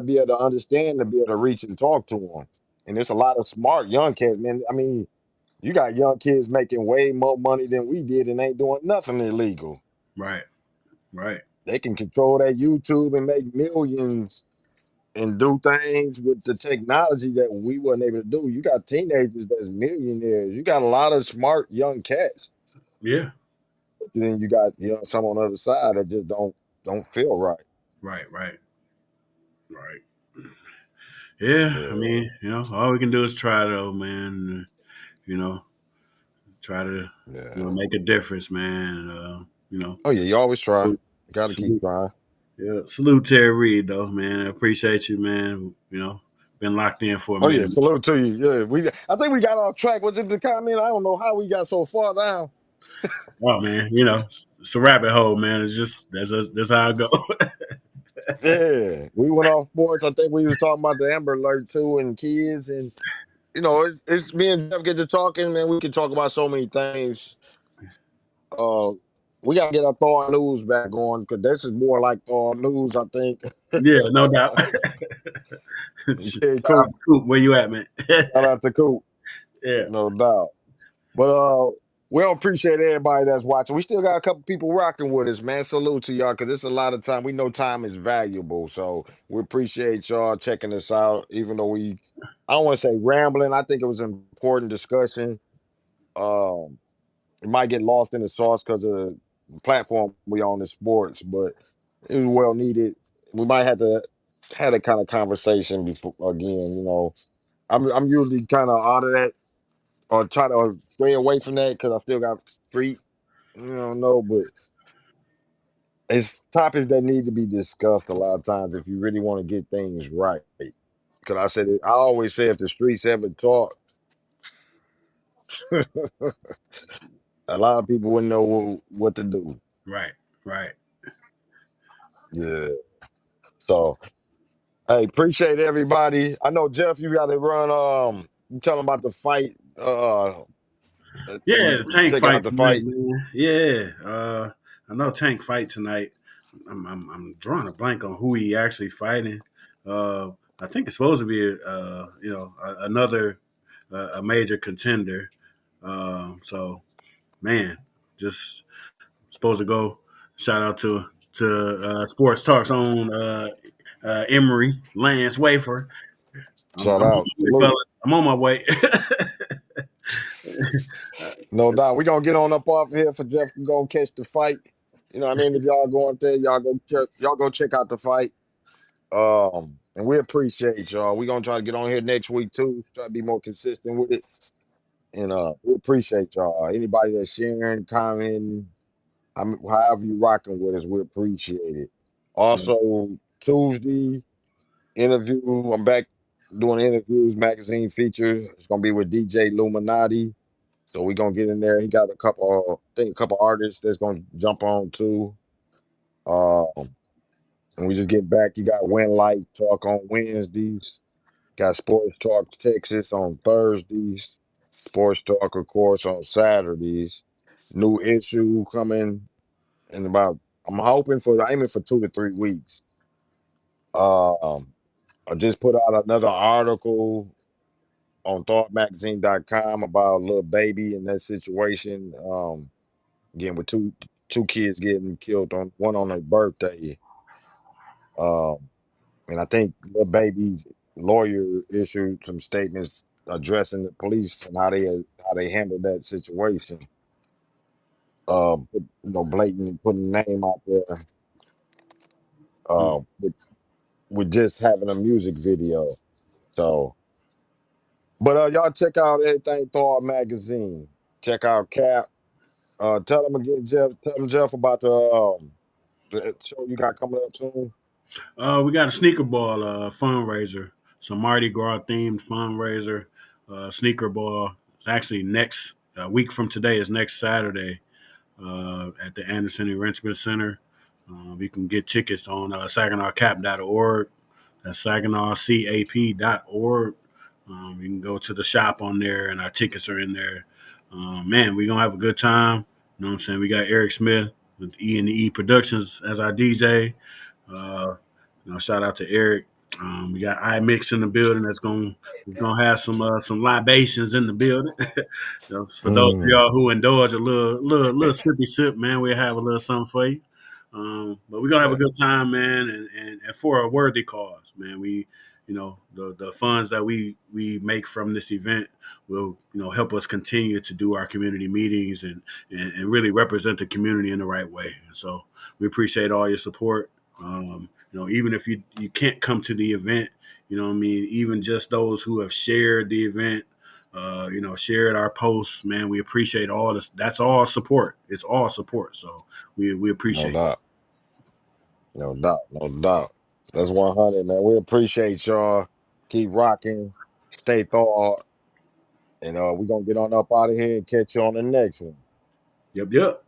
be able to understand to be able to reach and talk to them. And there's a lot of smart young kids, man. I mean, you got young kids making way more money than we did and ain't doing nothing illegal. Right. Right. They can control that YouTube and make millions and do things with the technology that we wasn't able to do. You got teenagers that's millionaires. You got a lot of smart young cats. Yeah. Then you got some on the other side that just don't feel right. Right. Right. Right. Yeah. I Yeah, mean, all we can do is try though, man. You know, try to yeah. make a difference, man. Oh yeah, you always try. Salute, You got to keep salute, trying. yeah, salute Terry Reed though, man. I appreciate you, man. Been locked in for a Oh yeah, minute. salute to you. Yeah, I think we got off track. Was it the comment? I don't know how we got so far down. Oh man, it's a rabbit hole, man. It's just that's how it go. Yeah, we went off sports. I think we was talking about the Amber Alert too and kids, and it's me and Jeff get to talking, man. We can talk about so many things. Uh, we got to get our Thawed News back on because this is more like Thawed News, I think. Yeah, no doubt. Yeah, Shout out Coop. to Coop. Where you at, man? Shout out to Coop, Yeah. no doubt. But We don't appreciate everybody that's watching. We still got a couple people rocking with us, man. Salute to y'all because it's a lot of time. We know time is valuable. So we appreciate y'all checking us out, even though I don't want to say rambling. I think it was an important discussion. Um, it might get lost in the sauce because of the platform we on the sports, but it was well needed. We might have to had a kind of conversation before again. I'm usually kind of out of that or try to stay away from that because I still got street. No, but it's topics that need to be discussed a lot of times if you really want to get things right. Because I always say if the streets ever talk, a lot of people wouldn't know what to do. Right, right. Yeah. So, hey, appreciate everybody. I know Jeff, you got to run. You tell them about the fight. Yeah, the You Tank taking fight out the tonight, fight. man. Yeah, I know Tank fight tonight. I'm drawing a blank on who he actually fighting. Uh, I think it's supposed to be another a major contender. So man, just supposed to go. Shout out to Sports Talk's own Emery Lance Wafer. Shout I'm on out, my way, salute. fellas. I'm on my way. No doubt. We're gonna get on up off here for Jeff can go catch the fight. You know what I mean? If y'all going there, y'all go check out the fight. And we appreciate y'all. We're gonna try to get on here next week too. Try to be more consistent with it. And we appreciate y'all. Anybody that's sharing, commenting, however you rocking with us, we appreciate it. Yeah. Also, Tuesday interview. I'm back doing interviews, magazine feature. It's gonna be with DJ Illuminati. So we're gonna get in there. He got a couple artists that's gonna jump on too. Um, and we just get back. You got Win Light Talk on Wednesdays. Got Sports Talk Texas on Thursdays. Sports Talk, of course, on Saturdays. New issue coming in about. Aiming for 2 to 3 weeks. Um, I just put out another article on thoughtmagazine.com about little baby and that situation. Again, with two kids getting killed on one on her birthday. Um, and I think the baby's lawyer issued some statements addressing the police and how they handled that situation. Blatantly putting the name out there. Mm. With just having a music video. So, but y'all check out everything Thawed magazine. Check out Cap. Tell them again, Jeff. Tell them Jeff about the show you got coming up soon. We got a sneaker ball fundraiser, some Mardi Gras themed fundraiser. Sneaker ball. It's actually next week from today is next Saturday at the Anderson Enrichment Center. You can get tickets on SaginawCap.org. That's SaginawCap.org. You can go to the shop on there, and our tickets are in there. Man, we're gonna have a good time. You know what I'm saying? We got Eric Smith with E&E Productions as our DJ. Uh, shout out to Eric. We got iMix in the building. That's gonna have some libations in the building. For those of Mm, y'all who indulge a little sippy sip, man, we'll have a little something for you. But we're gonna have a yeah, good time, man, and for a worthy cause, man. The funds that we make from this event will help us continue to do our community meetings and really represent the community in the right way. So we appreciate all your support. Even if you can't come to the event, what I mean, even just those who have shared the event, shared our posts, man, we appreciate all this. That's all support. It's all support. So we no appreciate doubt, no doubt, no doubt. That's 100, man. We appreciate y'all. Keep rocking, stay thawed, and we're gonna get on up out of here and catch you on the next one. it. Yep, yep.